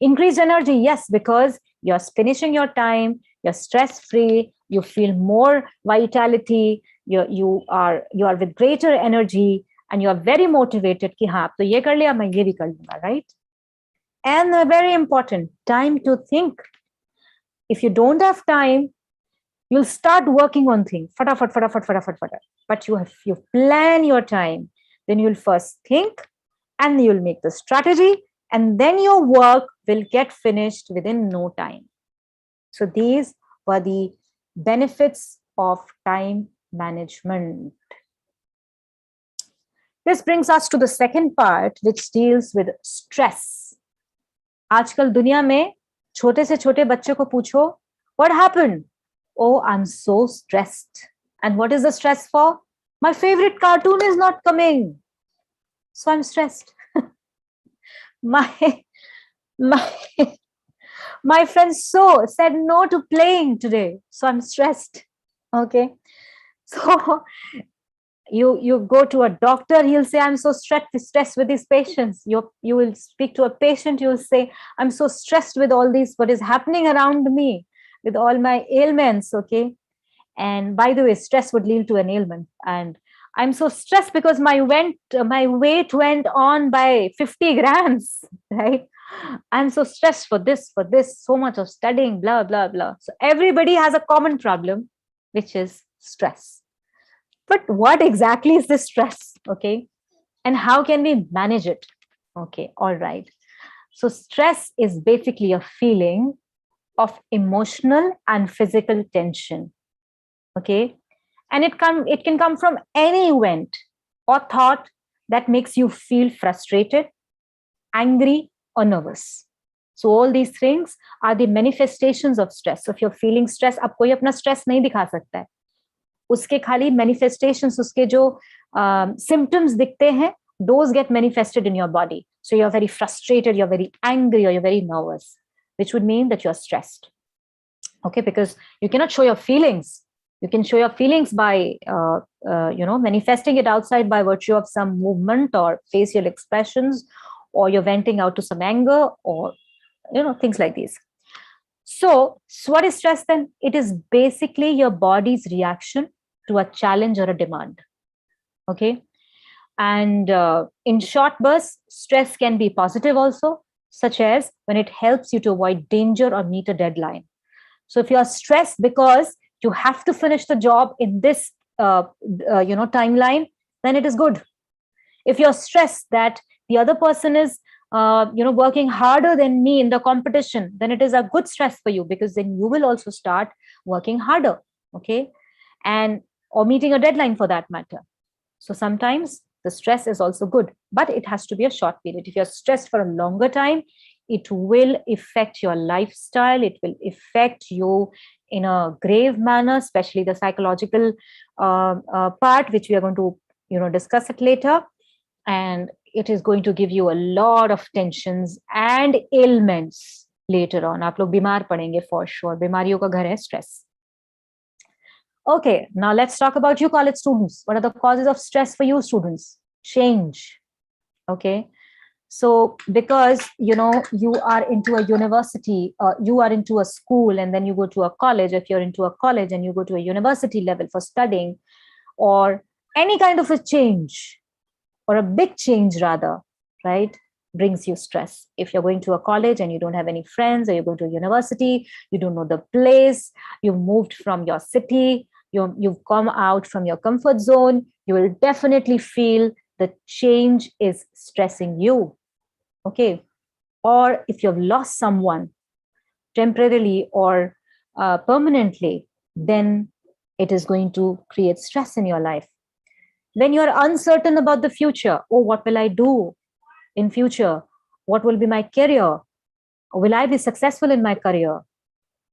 Speaker 2: Increased energy, yes, because you're finishing your time, you're stress-free, you feel more vitality, you are with greater energy, and you are very motivated कि हाँ तो ये कर लिया, मैं ये भी कर लूँगा, right? And very important, time to think. If you don't have time, you'll start working on things, फटाफट. But you plan your time, then you'll first think, and you'll make the strategy, and then your work will get finished within no time. So these were the benefits of time management. This brings us to the second part, which deals with stress. आजकल दुनिया में छोटे से छोटे बच्चे को पूछो, what happened? Oh, I'm so stressed. And what is the stress for? My favorite cartoon is not coming, so I'm stressed. My friend so said no to playing today, so I'm stressed. Okay, so you go to a doctor, he'll say, I'm so stressed with these patients. You will speak to a patient, you'll say, I'm so stressed with all this, what is happening around me, with all my ailments. Okay, and by the way, stress would lead to an ailment. And I'm so stressed because my weight went on by 50 grams, right? I'm so stressed for this, so much of studying, blah, blah, blah. So everybody has a common problem, which is stress. But what exactly is this stress? Okay. And how can we manage it? Okay. All right. So stress is basically a feeling of emotional and physical tension. Okay. And it can come from any event or thought that makes you feel frustrated, angry, or nervous. So all these things are the manifestations of stress. So if you're feeling stress, अब कोई अपना stress नहीं दिखा सकता है. उसके खाली manifestations, उसके जो symptoms दिखते हैं, those get manifested in your body. So you're very frustrated, you're very angry, or you're very nervous, which would mean that you're stressed. Okay, because you cannot show your feelings. You can show your feelings by, manifesting it outside by virtue of some movement or facial expressions, or you're venting out to some anger, or, things like these. So what is stress then? It is basically your body's reaction to a challenge or a demand. Okay. And in short bursts, stress can be positive also, such as when it helps you to avoid danger or meet a deadline. So if you are stressed because you have to finish the job in this, timeline, then it is good. If you're stressed that the other person is, working harder than me in the competition, then it is a good stress for you, because then you will also start working harder. Okay. Or meeting a deadline for that matter. So sometimes the stress is also good, but it has to be a short period. If you're stressed for a longer time, it will affect your lifestyle. It will affect you in a grave manner, especially the psychological part, which we are going to, discuss it later. And it is going to give you a lot of tensions and ailments later on. आप लोग बीमार पड़ेंगे for sure. बीमारियों का घर है stress. Okay, now let's talk about you college students. What are the causes of stress for you students? Change. Okay. So because, you know, you are into a university, you are into a school, and then you go to a college. If you're into a college and you go to a university level for studying, or any kind of a change, or a big change rather, right, brings you stress. If you're going to a college and you don't have any friends, or you're going to a university, you don't know the place, you've moved from your city, you've come out from your comfort zone, you will definitely feel the change is stressing you. Okay. Or if you've lost someone temporarily or permanently, then it is going to create stress in your life. When you're uncertain about the future, oh, what will I do in future? What will be my career? Will I be successful in my career?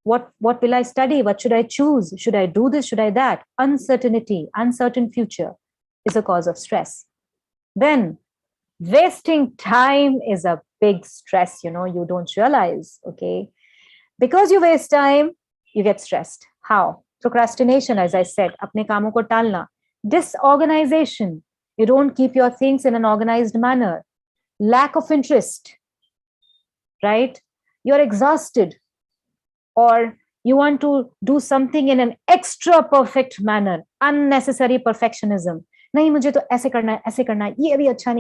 Speaker 2: What will I study? What should I choose? Should I do this? Should I that? Uncertainty, uncertain future is a cause of stress. Then wasting time is a big stress, you know, you don't realize, okay? Because you waste time, you get stressed. How? Procrastination, as I said, apne kaamon ko talna. Disorganization, you don't keep your things in an organized manner. Lack of interest, right? You're exhausted, or you want to do something in an extra perfect manner. Unnecessary perfectionism. नहीं मुझे तो ऐसे करना है, ये भी अच्छा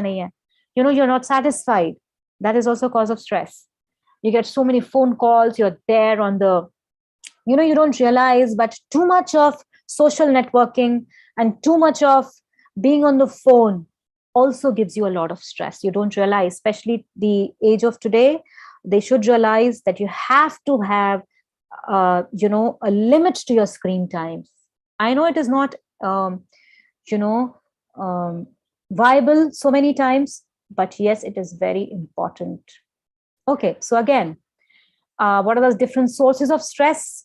Speaker 2: नहीं है. You know, you're not satisfied. That is also a cause of stress. You get so many phone calls, you're there on the, you know, you don't realize, but too much of social networking and too much of being on the phone also gives you a lot of stress. You don't realize, especially the age of today, they should realize that you have to have, you know, a limit to your screen time. I know it is not, you know, viable so many times, but yes, it is very important. Okay, so again, what are those different sources of stress?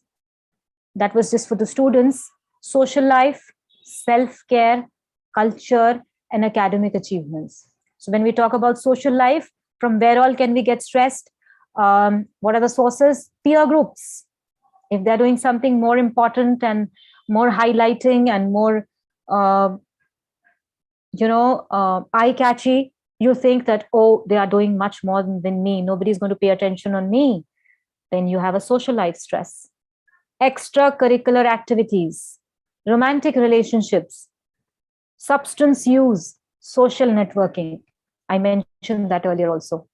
Speaker 2: That was just for the students: social life, self-care, culture, and academic achievements. So when we talk about social life, from where all can we get stressed? What are the sources? Peer groups. If they're doing something more important and more highlighting and more, you know, eye-catchy, you think that, oh, they are doing much more than me. Nobody's going to pay attention on me. Then you have a social life stress. Extracurricular activities, romantic relationships, substance use, social networking. I mentioned that earlier also.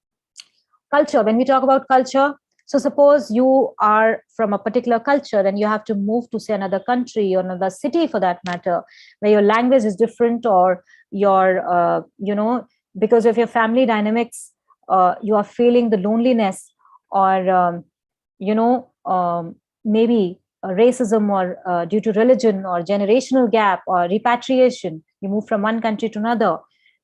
Speaker 2: Culture, when we talk about culture, so suppose you are from a particular culture and you have to move to, say, another country or another city for that matter, where your language is different, or your, you know, because of your family dynamics, you are feeling the loneliness, or, you know, maybe racism, or due to religion or generational gap or repatriation, you move from one country to another,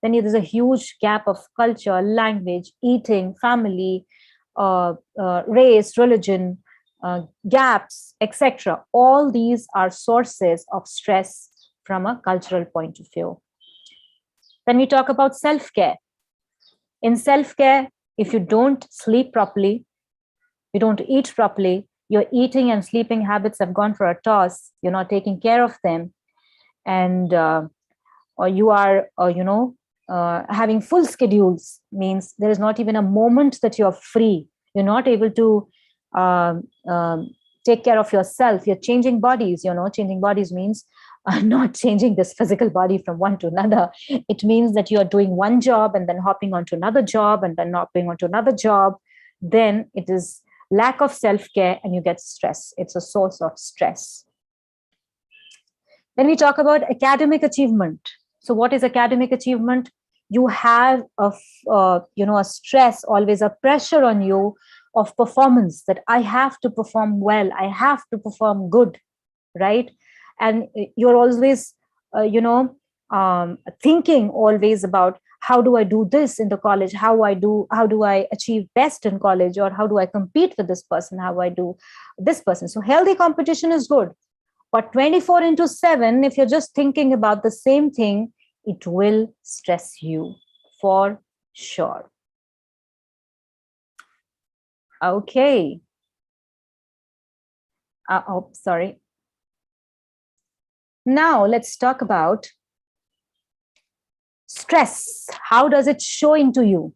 Speaker 2: then there's a huge gap of culture, language, eating, family, race, religion, gaps, etc. All these are sources of stress from a cultural point of view. Then we talk about self-care. In self-care, if you don't sleep properly, you don't eat properly, your eating and sleeping habits have gone for a toss, you're not taking care of them, and or you are, you know, having full schedules, means there is not even a moment that you're free. You're not able to take care of yourself. You're changing bodies. You know, changing bodies means not changing this physical body from one to another. It means that you are doing one job and then hopping onto another job and then hopping onto another job. Then it is lack of self-care and you get stress. It's a source of stress. When we talk about academic achievement, so what is academic achievement? You have a, you know, a stress, always a pressure on you of performance, that I have to perform well, I have to perform good, right? And you're always, you know, thinking always about, how do I do this in the college? How do I achieve best in college? Or how do I compete with this person? How I do this person? So healthy competition is good. But 24/7, if you're just thinking about the same thing, it will stress you for sure. Okay. Sorry. Now let's talk about stress. How does it show into you?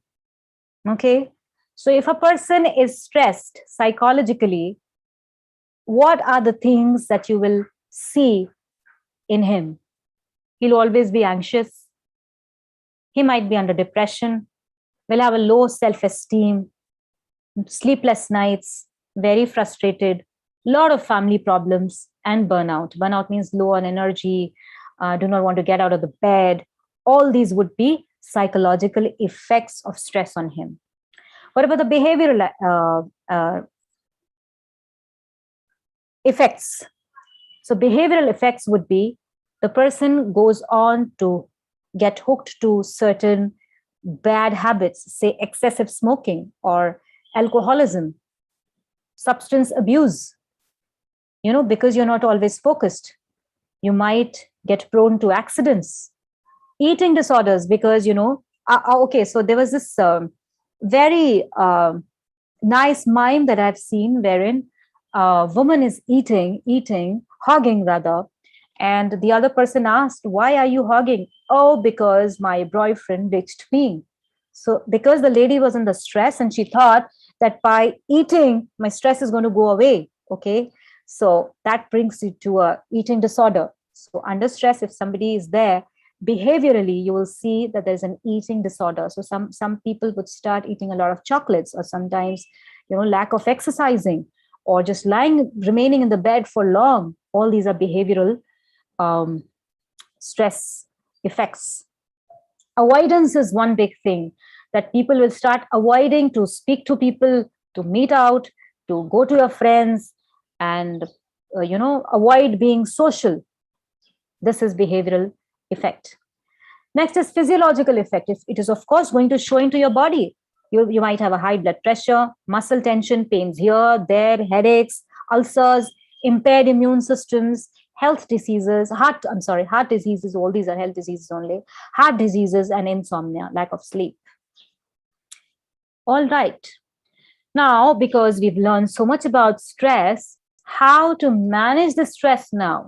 Speaker 2: Okay. So if a person is stressed psychologically, what are the things that you will see in him? He'll always be anxious. He might be under depression, will have a low self-esteem, sleepless nights, very frustrated, lot of family problems, and burnout. Burnout means low on energy, do not want to get out of the bed. All these would be psychological effects of stress on him. What about the behavioral effects? So behavioral effects would be the person goes on to get hooked to certain bad habits, say excessive smoking or alcoholism, substance abuse, because you're not always focused. You might get prone to accidents, eating disorders, because, okay, so there was this very nice mime that I've seen wherein a woman is hogging rather, and the other person asked, "Why are you hogging?" "Oh, because my boyfriend ditched me." So because the lady was under stress and she thought that by eating, my stress is going to go away. Okay. So that brings you to a eating disorder. So under stress, if somebody is there, behaviorally, you will see that there's an eating disorder. So some people would start eating a lot of chocolates, or sometimes, lack of exercising, or just remaining in the bed for long. All these are behavioral stress effects. Avoidance is one big thing, that people will start avoiding to speak to people, to meet out, to go to your friends, and avoid being social. This is behavioral effect. Next is physiological effect. It is, of course, going to show into your body. You might have a high blood pressure, muscle tension, pains here, there, headaches, ulcers, impaired immune systems, heart diseases, all these are health diseases only, heart diseases, and insomnia, lack of sleep. All right. Now, because we've learned so much about stress, how to manage the stress now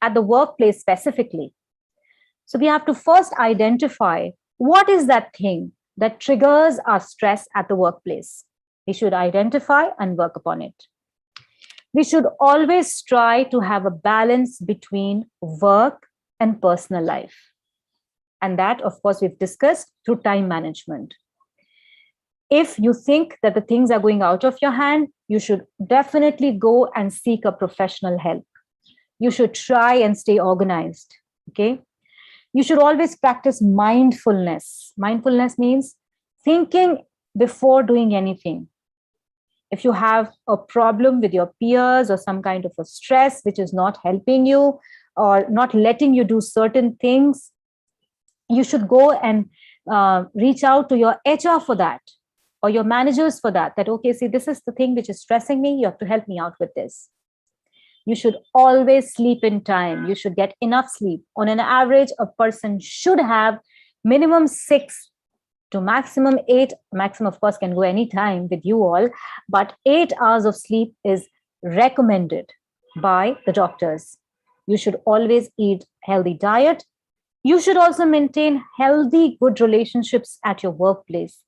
Speaker 2: at the workplace specifically. So we have to first identify what is that thing that triggers our stress at the workplace. We should identify and work upon it. We should always try to have a balance between work and personal life. And that, of course, we've discussed through time management. If you think that the things are going out of your hand, you should definitely go and seek a professional help. You should try and stay organized. Okay. You should always practice mindfulness. Mindfulness means thinking before doing anything. If you have a problem with your peers or some kind of a stress which is not helping you or not letting you do certain things, you should go and reach out to your HR for that, or your managers for that, okay, see, this is the thing which is stressing me. You have to help me out with this. You should always sleep in time. You should get enough sleep. On an average, a person should have minimum 6 to maximum 8. Maximum, of course, can go any time with you all, but 8 hours of sleep is recommended by the doctors. You should always eat healthy diet. You should also maintain healthy, good relationships at your workplace.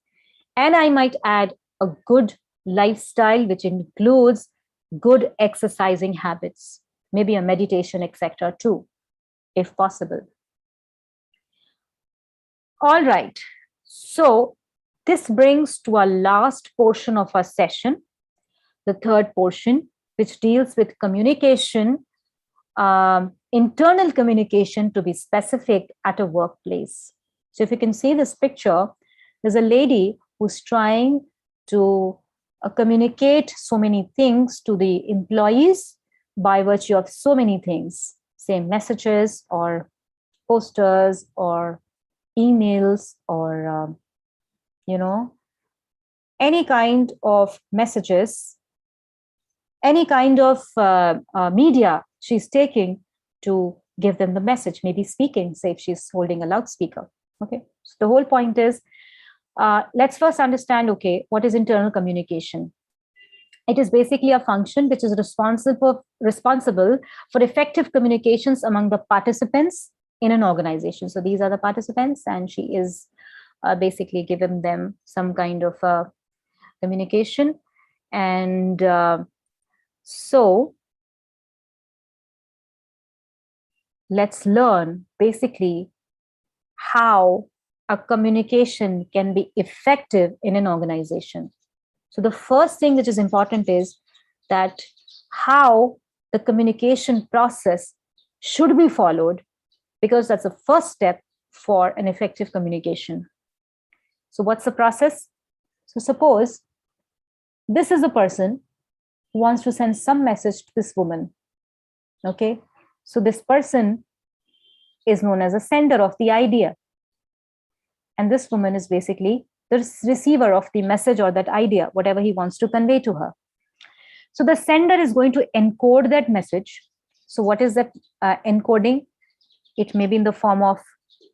Speaker 2: And I might add a good lifestyle, which includes good exercising habits, maybe a meditation, etc. too, if possible. All right. So this brings to our last portion of our session, the third portion, which deals with communication, internal communication, to be specific, at a workplace. So if you can see this picture, there's a lady who's trying to communicate so many things to the employees by virtue of so many things, say messages or posters or emails or, any kind of messages, any kind of media she's taking to give them the message, maybe speaking, say if she's holding a loudspeaker. Okay. So the whole point is let's first understand, okay, what is internal communication? It is basically a function which is responsible for effective communications among the participants in an organization. So these are the participants, and she is basically giving them some kind of communication. And so let's learn basically how a communication can be effective in an organization. So the first thing which is important is that how the communication process should be followed, because that's the first step for an effective communication. So what's the process? So suppose this is a person who wants to send some message to this woman. Okay, so this person is known as a sender of the idea, and this woman is basically the receiver of the message or that idea, whatever he wants to convey to her. So the sender is going to encode that message. So what is that encoding? It may be in the form of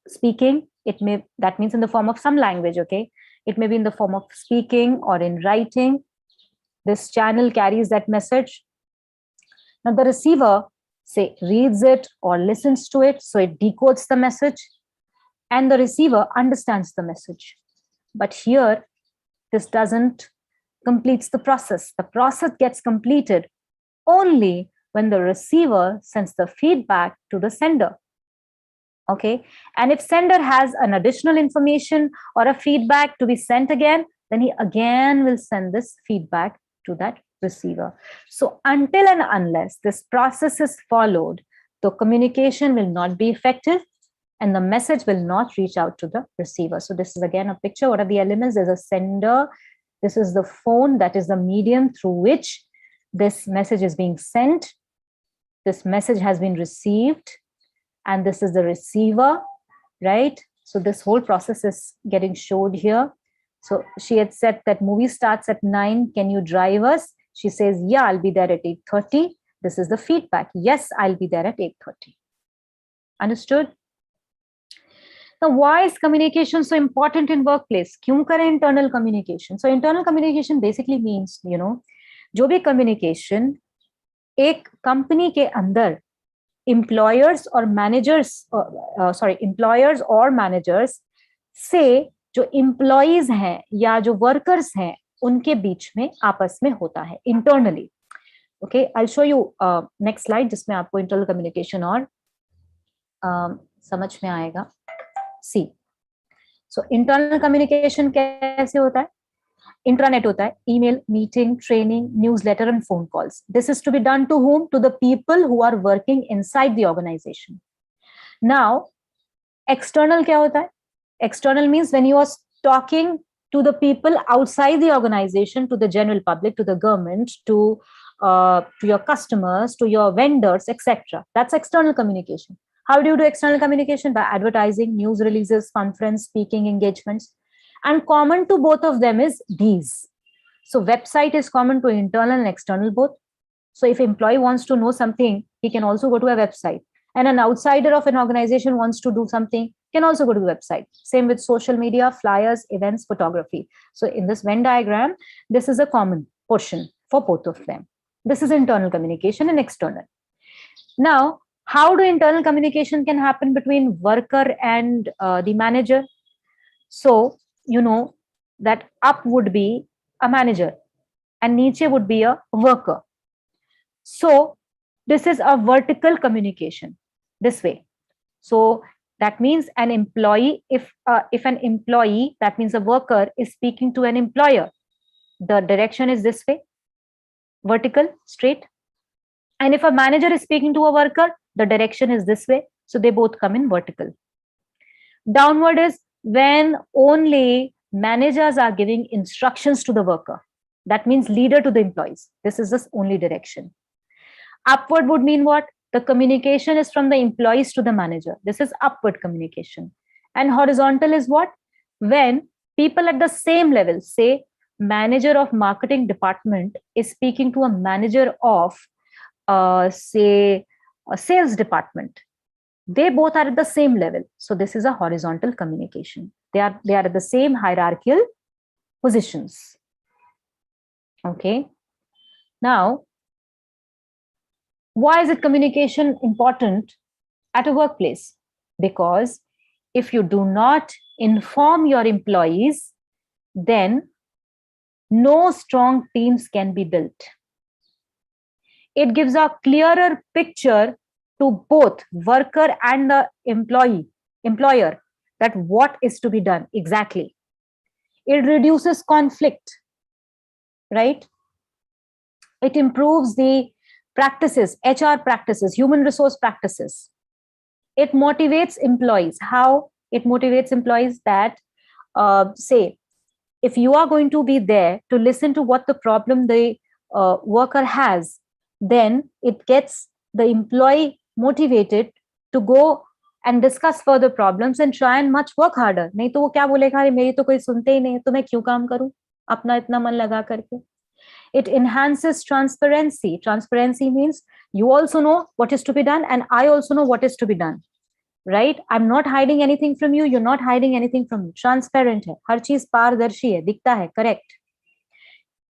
Speaker 2: speaking. That means in the form of some language, okay? It may be in the form of speaking or in writing. This channel carries that message. Now the receiver, say, reads it or listens to it, so it decodes the message, and the receiver understands the message. But here, this doesn't complete the process. The process gets completed only when the receiver sends the feedback to the sender. Okay, and if sender has an additional information or a feedback to be sent again, then he again will send this feedback to that receiver. So until and unless this process is followed, the communication will not be effective and the message will not reach out to the receiver. So this is again a picture. What are the elements? There's a sender. This is the phone, that is the medium through which this message is being sent. This message has been received, and this is the receiver, right? So this whole process is getting showed here. So she had said that movie starts at 9. Can you drive us? She says, yeah, I'll be there at 8:30. This is the feedback. Yes, I'll be there at 8:30. Understood? Now, why is communication so important in workplace? क्यों करें internal communication? So internal communication basically means, जो भी communication एक company के अंदर employers और managers से जो employees हैं या जो workers हैं उनके बीच में आपस में होता है internally. Okay, I'll show you next slide जिसमें आपको internal communication और समझ में आएगा. See, so internal communication कैसे होता है? Intranet होता है, email, meeting, training, newsletter and phone calls. This is to be done to whom? To the people who are working inside the organization. Now, external क्या होता है? External means when you are talking to the people outside the organization, to the general public, to the government, to your customers, to your vendors, etc. That's external communication. How do you do external communication? By advertising, news releases, conference, speaking engagements. And common to both of them is these. So website is common to internal and external both. So if employee wants to know something, he can also go to a website. And an outsider of an organization wants to do something, can also go to the website. Same with social media, flyers, events, photography. So in this Venn diagram, this is a common portion for both of them. This is internal communication and external. Now, how do internal communication can happen between worker and the manager? So, you know that up would be a manager and niche would be a worker. So, this is a vertical communication this way. So, that means an employee, if an employee, that means a worker is speaking to an employer, the direction is this way, vertical, straight. And if a manager is speaking to a worker, the direction is this way. So they both come in vertical. Downward is when only managers are giving instructions to the worker. That means leader to the employees. This is the only direction. Upward would mean what? The communication is from the employees to the manager. This is upward communication. And horizontal is what? When people at the same level, say manager of marketing department is speaking to a manager of say a sales department. They both are at the same level. So this is a horizontal communication. They are at the same hierarchical positions. Okay. Now, why is it communication important at a workplace? Because if you do not inform your employees, then no strong teams can be built. It gives a clearer picture to both worker and the employer, that what is to be done exactly. It reduces conflict, right? It improves the practices, HR practices, human resource practices. It motivates employees. How it motivates employees? That say, if you are going to be there to listen to what the problem the worker has, then it gets the employee motivated to go and discuss further problems and try and much work harder. नहीं तो वो क्या बोलेगा, अरे मेरी तो कोई सुनते ही नहीं, तो मैं क्यों काम करूं अपना इतना मन लगा करके. It enhances transparency. Transparency means you also know what is to be done and I also know what is to be done. Right? I'm not hiding anything from you. You're not hiding anything from me. Transparent hai. हर चीज पारदर्शी है, दिखता है, correct.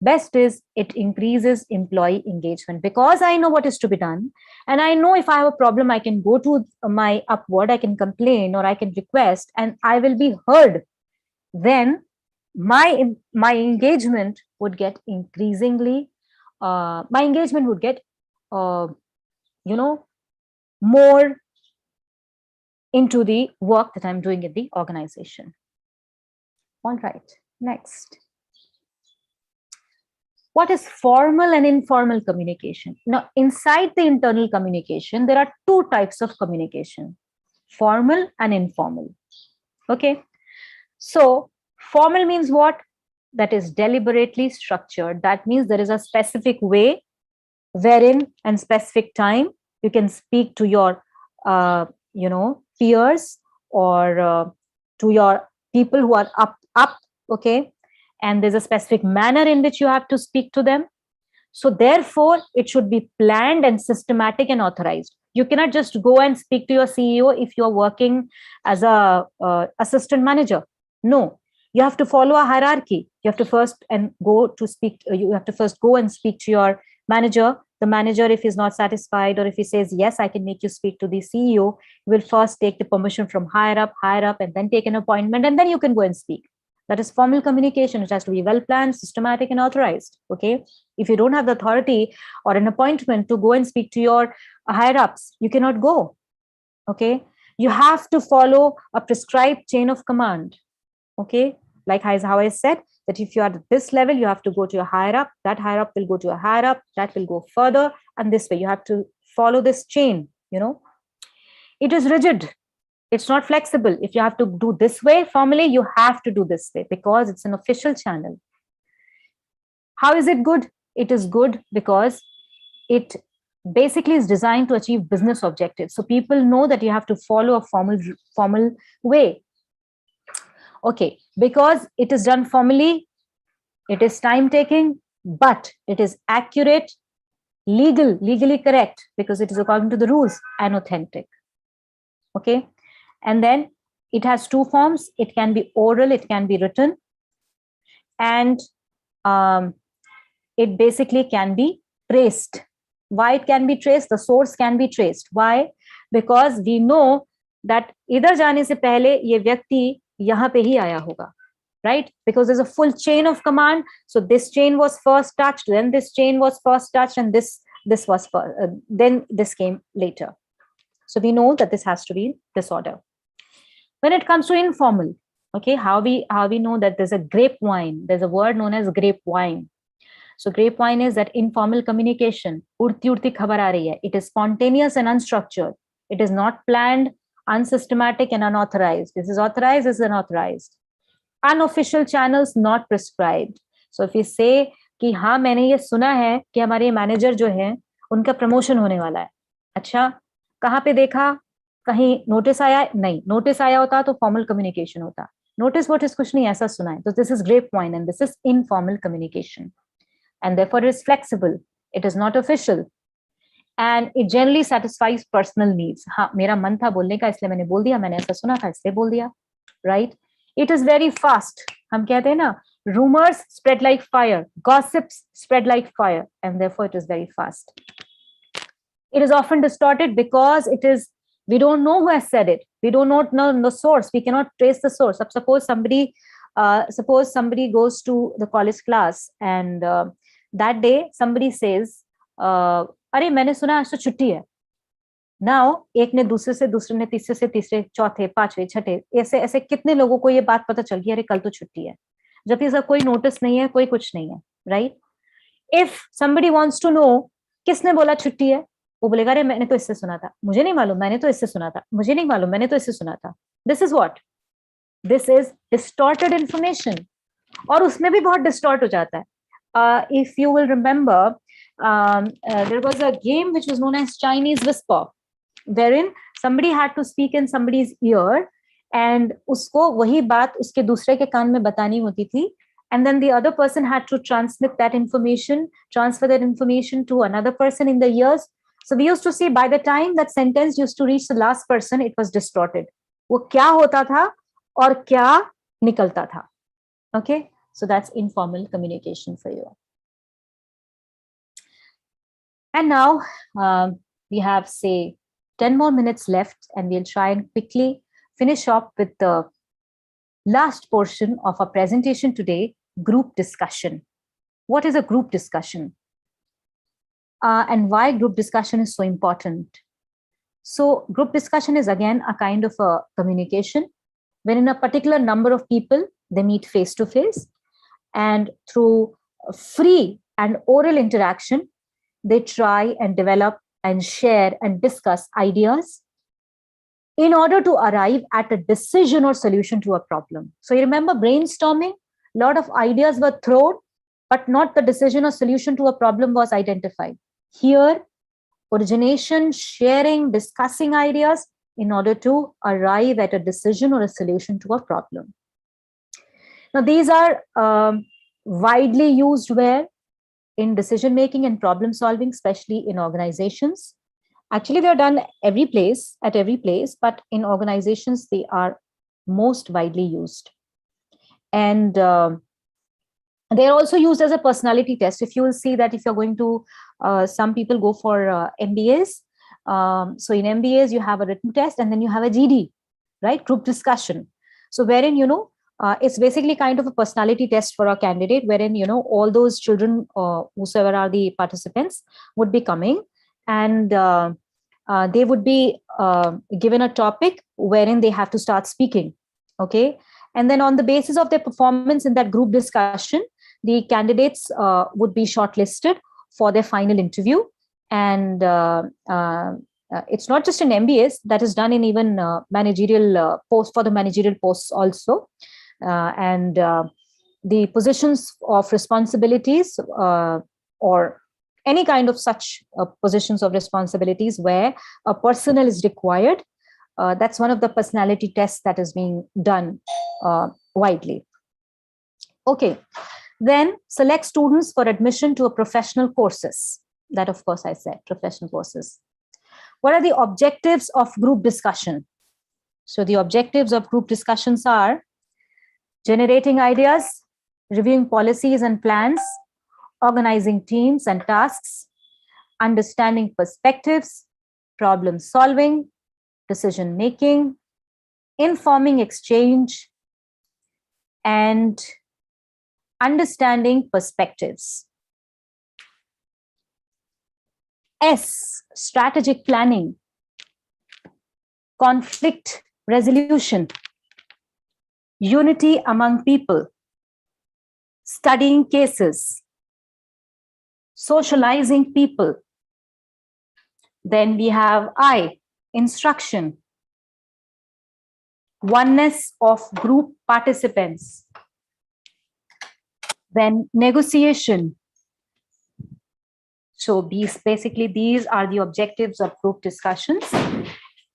Speaker 2: Best is it increases employee engagement because I know what is to be done. And I know if I have a problem, I can go to my upward, I can complain or I can request and I will be heard. Then my engagement would get increasingly, my engagement would get, more into the work that I'm doing in the organization. All right, next. What is formal and informal communication? Now, inside the internal communication, there are two types of communication, formal and informal. Okay, so formal means what? That is deliberately structured. That means there is a specific way wherein and specific time you can speak to your, peers or to your people who are up, okay? And there's a specific manner in which you have to speak to them. So therefore, it should be planned and systematic and authorized. You cannot just go and speak to your CEO if you're working as a assistant manager. No, you have to follow a hierarchy. You have to first go and speak to your manager. The manager, if he's not satisfied or if he says, yes, I can make you speak to the CEO, will first take the permission from higher up, and then take an appointment, and then you can go and speak. That is formal communication. It has to be well planned, systematic, and authorized. Okay. If you don't have the authority or an appointment to go and speak to your higher ups, you cannot go. Okay. You have to follow a prescribed chain of command. Okay. Like how I said, that if you are at this level, you have to go to a higher up. That higher up will go to a higher up. That will go further. And this way, you have to follow this chain. It is rigid. It's not flexible. If you have to do this way formally, you have to do this way because it's an official channel. How is it good? It is good because it basically is designed to achieve business objectives. So people know that you have to follow a formal way. Okay, because it is done formally, it is time taking, but it is accurate, legally correct because it is according to the rules and authentic. Okay. And then it has two forms. It can be oral, it can be written. And it basically can be traced. Why it can be traced? The source can be traced. Why? Because we know that इधर जाने से पहले ये व्यक्ति यहाँ पे ही आया होगा, right? Because there's a full chain of command. So this chain was first touched, then this chain was first touched, and this was first, then this came later. So we know that this has to be in this order. When it comes to informal, okay, how we know that there's a grapevine. There's a word known as grapevine. So grapevine is that informal communication. Urti khabar aa rahi hai. It is spontaneous and unstructured. It is not planned, unsystematic, and unauthorized. This is authorized, this is unauthorized. Unofficial channels not prescribed. So if we say कि हाँ मैंने ये सुना है कि हमारे manager जो है उनका प्रमोशन होने वाला है. अच्छा, कहाँ पे देखा? कहीं नोटिस आया? नहीं, नोटिस आया होता तो फॉर्मल कम्युनिकेशन होता. नोटिस वोटिस कुछ नहीं, ऐसा सुना है. तो this is grapevine and this is informal communication and therefore it is flexible. It is not official and it generally satisfies personal needs. हाँ, मेरा मन था बोलने का इसलिए मैंने बोल दिया, मैंने ऐसा सुना था इसलिए बोल दिया, right? It is very fast. हम कहते हैं ना, rumors spread like fire, gossips spread like fire, and therefore it is very fast. It is often distorted because we don't know who has said it. We do not know the source. We cannot trace the source. Suppose somebody goes to the college class and that day somebody says, "अरे मैंने सुना आज तो छुट्टी है." Now एक ने दूसरे ने तीसरे से तीसरे, चौथे, पांचवे, छठे, ऐसे ऐसे कितने लोगों को ये बात पता चल गई, अरे कल तो छुट्टी है, जबकि इसका कोई नोटिस नहीं है, कोई कुछ नहीं है, right? If somebody wants to know किसने बोला छुट्टी है, वो बोलेगा अरे मैंने तो इससे सुना था, मुझे नहीं मालूम, मैंने तो इससे सुना था, मुझे नहीं मालूम, मैंने तो इससे सुना था. This is what? This is distorted information. और उसमें भी बहुत डिस्टॉर्ट हो जाता है. If you will remember, there was a game which was known as Chinese whisper, wherein somebody had to speak in somebody's ear and उसको वही बात उसके दूसरे के कान में बतानी होती थी, and then the other person had to transfer that information to another person in the ears. So we used to see by the time that sentence used to reach the last person, it was distorted. वो क्या होता था और क्या निकलता था. Okay, so that's informal communication for you. And now we have, say, 10 more minutes left, and we'll try and quickly finish up with the last portion of our presentation today, group discussion. What is a group discussion? And why group discussion is so important? So group discussion is again a kind of a communication wherein a particular number of people, they meet face to face, and through free and oral interaction, they try and develop and share and discuss ideas in order to arrive at a decision or solution to a problem. So you remember brainstorming, a lot of ideas were thrown, but not the decision or solution to a problem was identified. Here, origination, sharing, discussing ideas in order to arrive at a decision or a solution to a problem. Now, these are widely used where? In decision making and problem solving, especially in organizations. Actually, they're done at every place, but in organizations, they are most widely used. And they're also used as a personality test. If you will see that if you're going to, some people go for MBAs. So in MBAs, you have a written test and then you have a GD, right? Group discussion. So wherein, it's basically kind of a personality test for a candidate, wherein, all those children, whosoever are the participants, would be coming, and they would be given a topic wherein they have to start speaking. Okay. And then on the basis of their performance in that group discussion, the candidates would be shortlisted for their final interview. And it's not just in MBAs, that is done in even managerial posts, for the managerial posts also. And the positions of responsibilities or any kind of such positions of responsibilities where a personnel is required, that's one of the personality tests that is being done widely. Okay, then select students for admission to a professional courses. That, of course, I said professional courses. What are the objectives of group discussion? So the objectives of group discussions are generating ideas, reviewing policies and plans, organizing teams and tasks, understanding perspectives, problem solving, decision making, informing exchange, and understanding perspectives. S, strategic planning, conflict resolution, unity among people, studying cases, socializing people. Then we have I, instruction, oneness of group participants. Then negotiation. So basically these are the objectives of group discussions.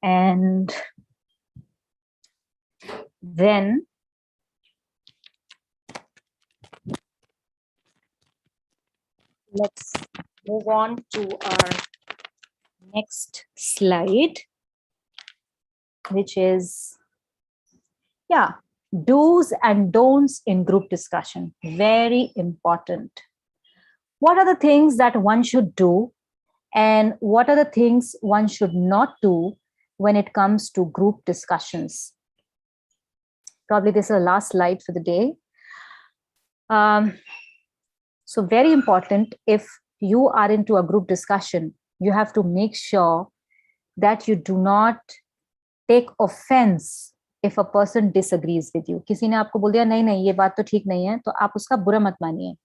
Speaker 2: And then let's move on to our next slide, which is, Do's and don'ts in group discussion. Very important. What are the things that one should do, and what are the things one should not do when it comes to group discussions? Probably this is the last slide for the day. So very important, if you are into a group discussion, you have to make sure that you do not take offense if a person disagrees with you. किसी ने आपको बोल दिया नहीं नहीं ये बात तो ठीक नहीं है, तो आप उसका बुरा मत मानिए.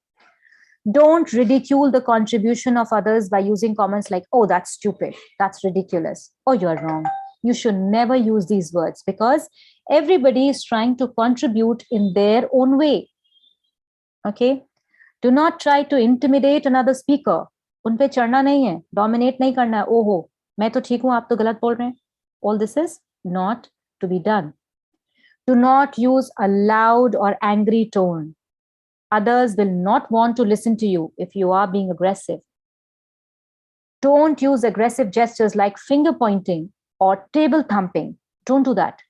Speaker 2: Don't ridicule the contribution of others by using comments like, oh, that's stupid, that's ridiculous, oh, you're wrong. You should never use these words because everybody is trying to contribute in their own way. Okay? Do not try to intimidate another speaker. उन पे चढ़ना नहीं है, dominate नहीं करना है. ओहो, मैं तो ठीक हूं, आप तो गलत बोल रहे हैं. All this is not to be done. Do not use a loud or angry tone. Others will not want to listen to you if you are being aggressive. Don't use aggressive gestures like finger pointing or table thumping. Don't do that.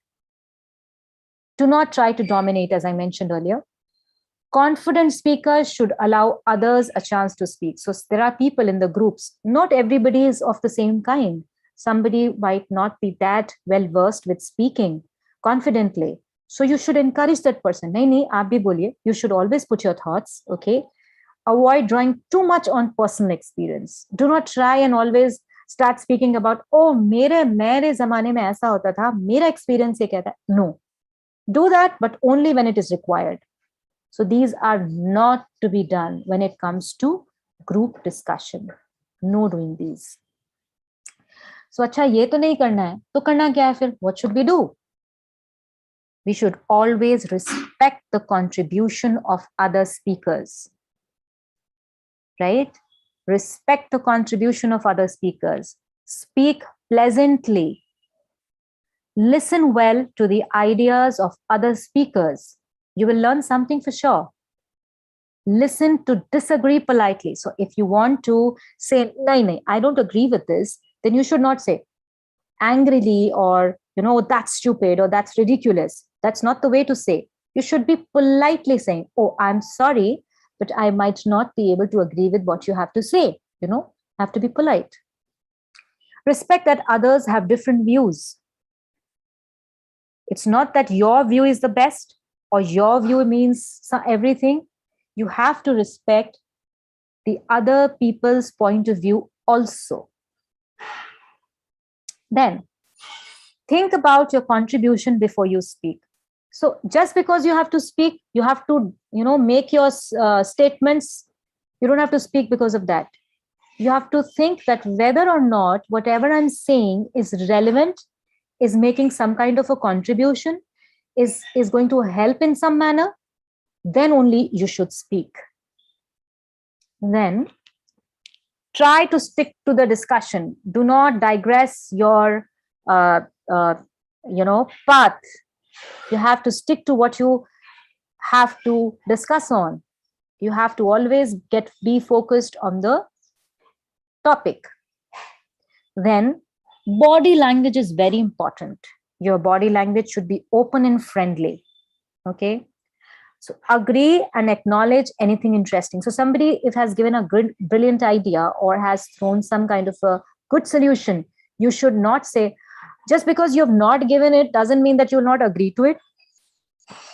Speaker 2: Do not try to dominate, as I mentioned earlier. Confident speakers should allow others a chance to speak. So there are people in the groups. Not everybody is of the same kind. Somebody might not be that well versed with speaking confidently. So you should encourage that person. Nahi, nahi, aap bhi boliye. You should always put your thoughts, okay? Avoid drawing too much on personal experience. Do not try and always start speaking about, oh, mere zamane mein aisa hota tha, mera experience ye kehta hai. No. Do that, but only when it is required. So these are not to be done when it comes to group discussion. No doing these. So अच्छा ये तो नहीं करना है, तो करना क्या है फिर? What should we do? We should always respect the contribution of other speakers. Right? Respect the contribution of other speakers. Speak pleasantly. Listen well to the ideas of other speakers. You will learn something for sure. Listen to disagree politely. So if you want to say, nahi, I don't agree with this, then you should not say angrily or, that's stupid or that's ridiculous. That's not the way to say. You should be politely saying, oh, I'm sorry, but I might not be able to agree with what you have to say. Have to be polite. Respect that others have different views. It's not that your view is the best or your view means everything. You have to respect the other people's point of view also. Then think about your contribution before you speak. So just because you have to speak, you have to, make your statements. You don't have to speak because of that. You have to think that whether or not whatever I'm saying is relevant, is making some kind of a contribution, is going to help in some manner, then only you should speak. Then try to stick to the discussion. Do not digress your path. You have to stick to what you have to discuss on. You have to always be focused on the topic. Then body language is very important. Your body language should be open and friendly. Okay. So agree and acknowledge anything interesting. So somebody, if has given a good, brilliant idea or has thrown some kind of a good solution, you should not say, just because you have not given it doesn't mean that you will not agree to it.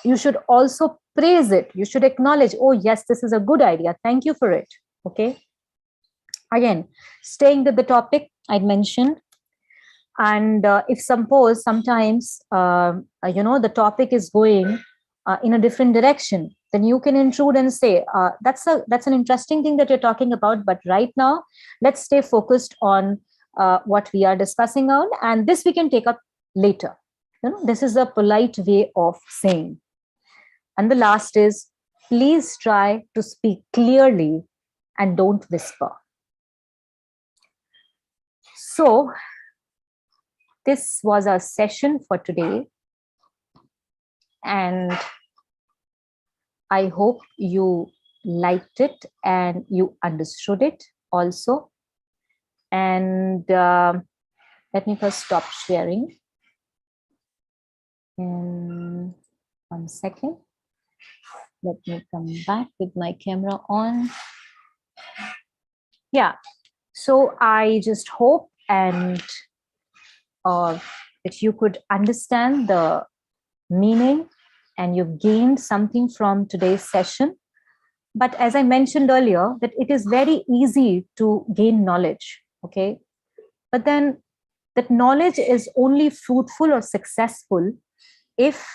Speaker 2: You should also praise it. You should acknowledge, oh, yes, this is a good idea. Thank you for it. Okay. Again, staying with the topic I'd mentioned. And if suppose sometimes, the topic is going in a different direction, then you can intrude and say, that's an interesting thing that you're talking about. But right now, let's stay focused on what we are discussing on. And this we can take up later. This is a polite way of saying. And the last is, please try to speak clearly and don't whisper. So this was our session for today. And I hope you liked it and you understood it also. And let me first stop sharing. And 1 second. Let me come back with my camera on. Yeah, so I just hope and that you could understand the meaning and you've gained something from today's session. But as I mentioned earlier, that it is very easy to gain knowledge, okay? But then that knowledge is only fruitful or successful if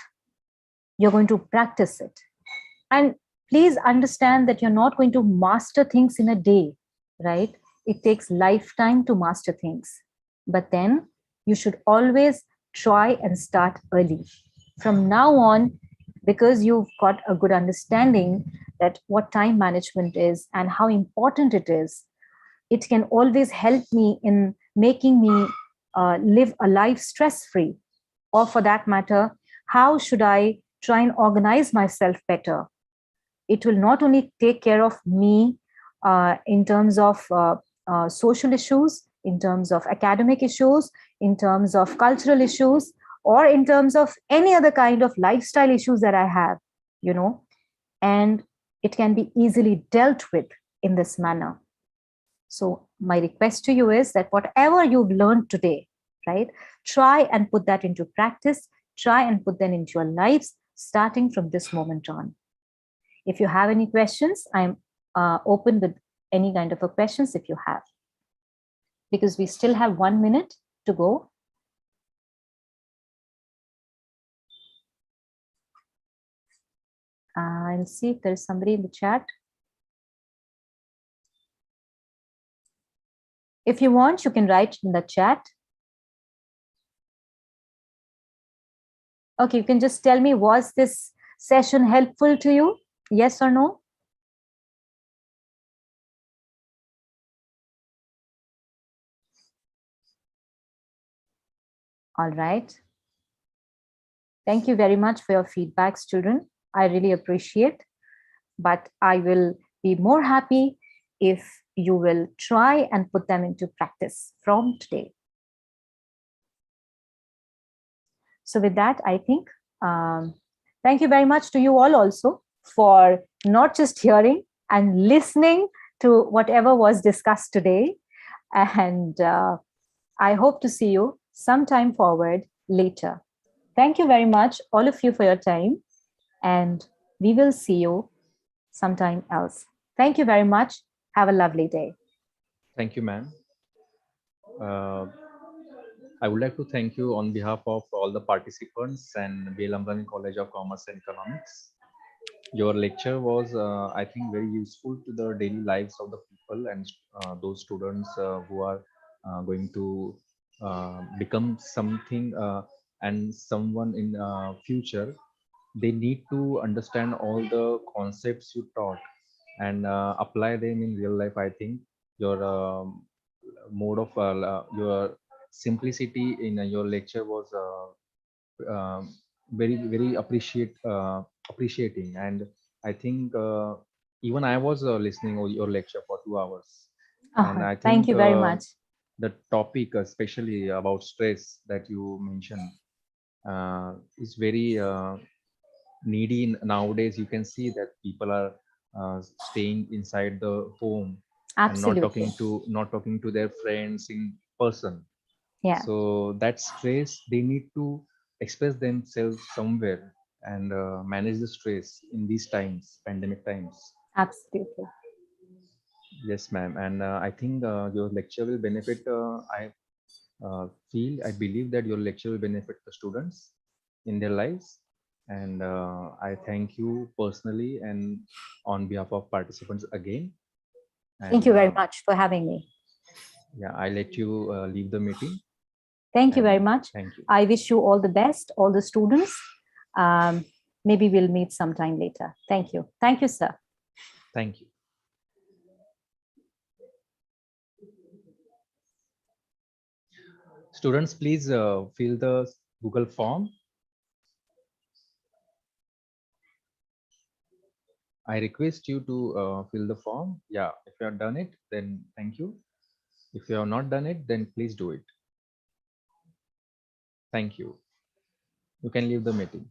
Speaker 2: you're going to practice it. And please understand that you're not going to master things in a day, right? It takes lifetime to master things. But then you should always try and start early. From now on, because you've got a good understanding that what time management is and how important it is, it can always help me in making me live a life stress-free. Or for that matter, how should I try and organize myself better? It will not only take care of me in terms of social issues, in terms of academic issues, in terms of cultural issues, or in terms of any other kind of lifestyle issues that I have, you know, and it can be easily dealt with in this manner. So my request to you is that whatever you've learned today, right, try and put that into practice, try and put them into your lives, starting from this moment on. If you have any questions, I'm open with any kind of a questions if you have, because we still have 1 minute to go. I'll see if there's somebody in the chat. If you want, you can write in the chat. Okay, you can just tell me, was this session helpful to you? Yes or no? All right. Thank you very much for your feedback, children. I really appreciate, but I will be more happy if you will try and put them into practice from today. So with that, I think, thank you very much to you all also for not just hearing and listening to whatever was discussed today. And I hope to see you sometime forward later. Thank you very much, all of you, for your time. And we will see you sometime else. Thank you very much. Have a lovely day.
Speaker 3: Thank you, ma'am. I would like to thank you on behalf of all the participants and B.L. Ambani College of Commerce and Economics. Your lecture was, I think, very useful to the daily lives of the people and those students who are going to become something and someone in future. They need to understand all the concepts you taught and apply them in real life. I think your mode of your simplicity in your lecture was very appreciating, and I think even I was listening to your lecture for 2 hours, and I
Speaker 2: Thank
Speaker 3: think
Speaker 2: you very much.
Speaker 3: the topic, especially about stress that you mentioned, is very needy nowadays. You can see that people are staying inside the home and
Speaker 2: Absolutely.
Speaker 3: not talking to their friends in person.
Speaker 2: Yeah,
Speaker 3: So that stress, they need to express themselves somewhere and manage the stress in these times, pandemic times.
Speaker 2: absolutely.
Speaker 3: Yes, ma'am. And I think your lecture will benefit. I believe that your lecture will benefit the students in their lives. And I thank you personally and on behalf of participants again.
Speaker 2: Thank
Speaker 3: And
Speaker 2: you very much for having me.
Speaker 3: yeah, I let you leave the meeting.
Speaker 2: Thank you very
Speaker 3: And
Speaker 2: much.
Speaker 3: thank you.
Speaker 2: I wish you all the best, all the students. Maybe we'll meet sometime later. Thank you. Thank you, sir.
Speaker 3: Thank you. Students, please fill the Google form. I request you to fill the form. Yeah, if you have done it, then thank you. If you have not done it, then please do it. Thank you. You can leave the meeting.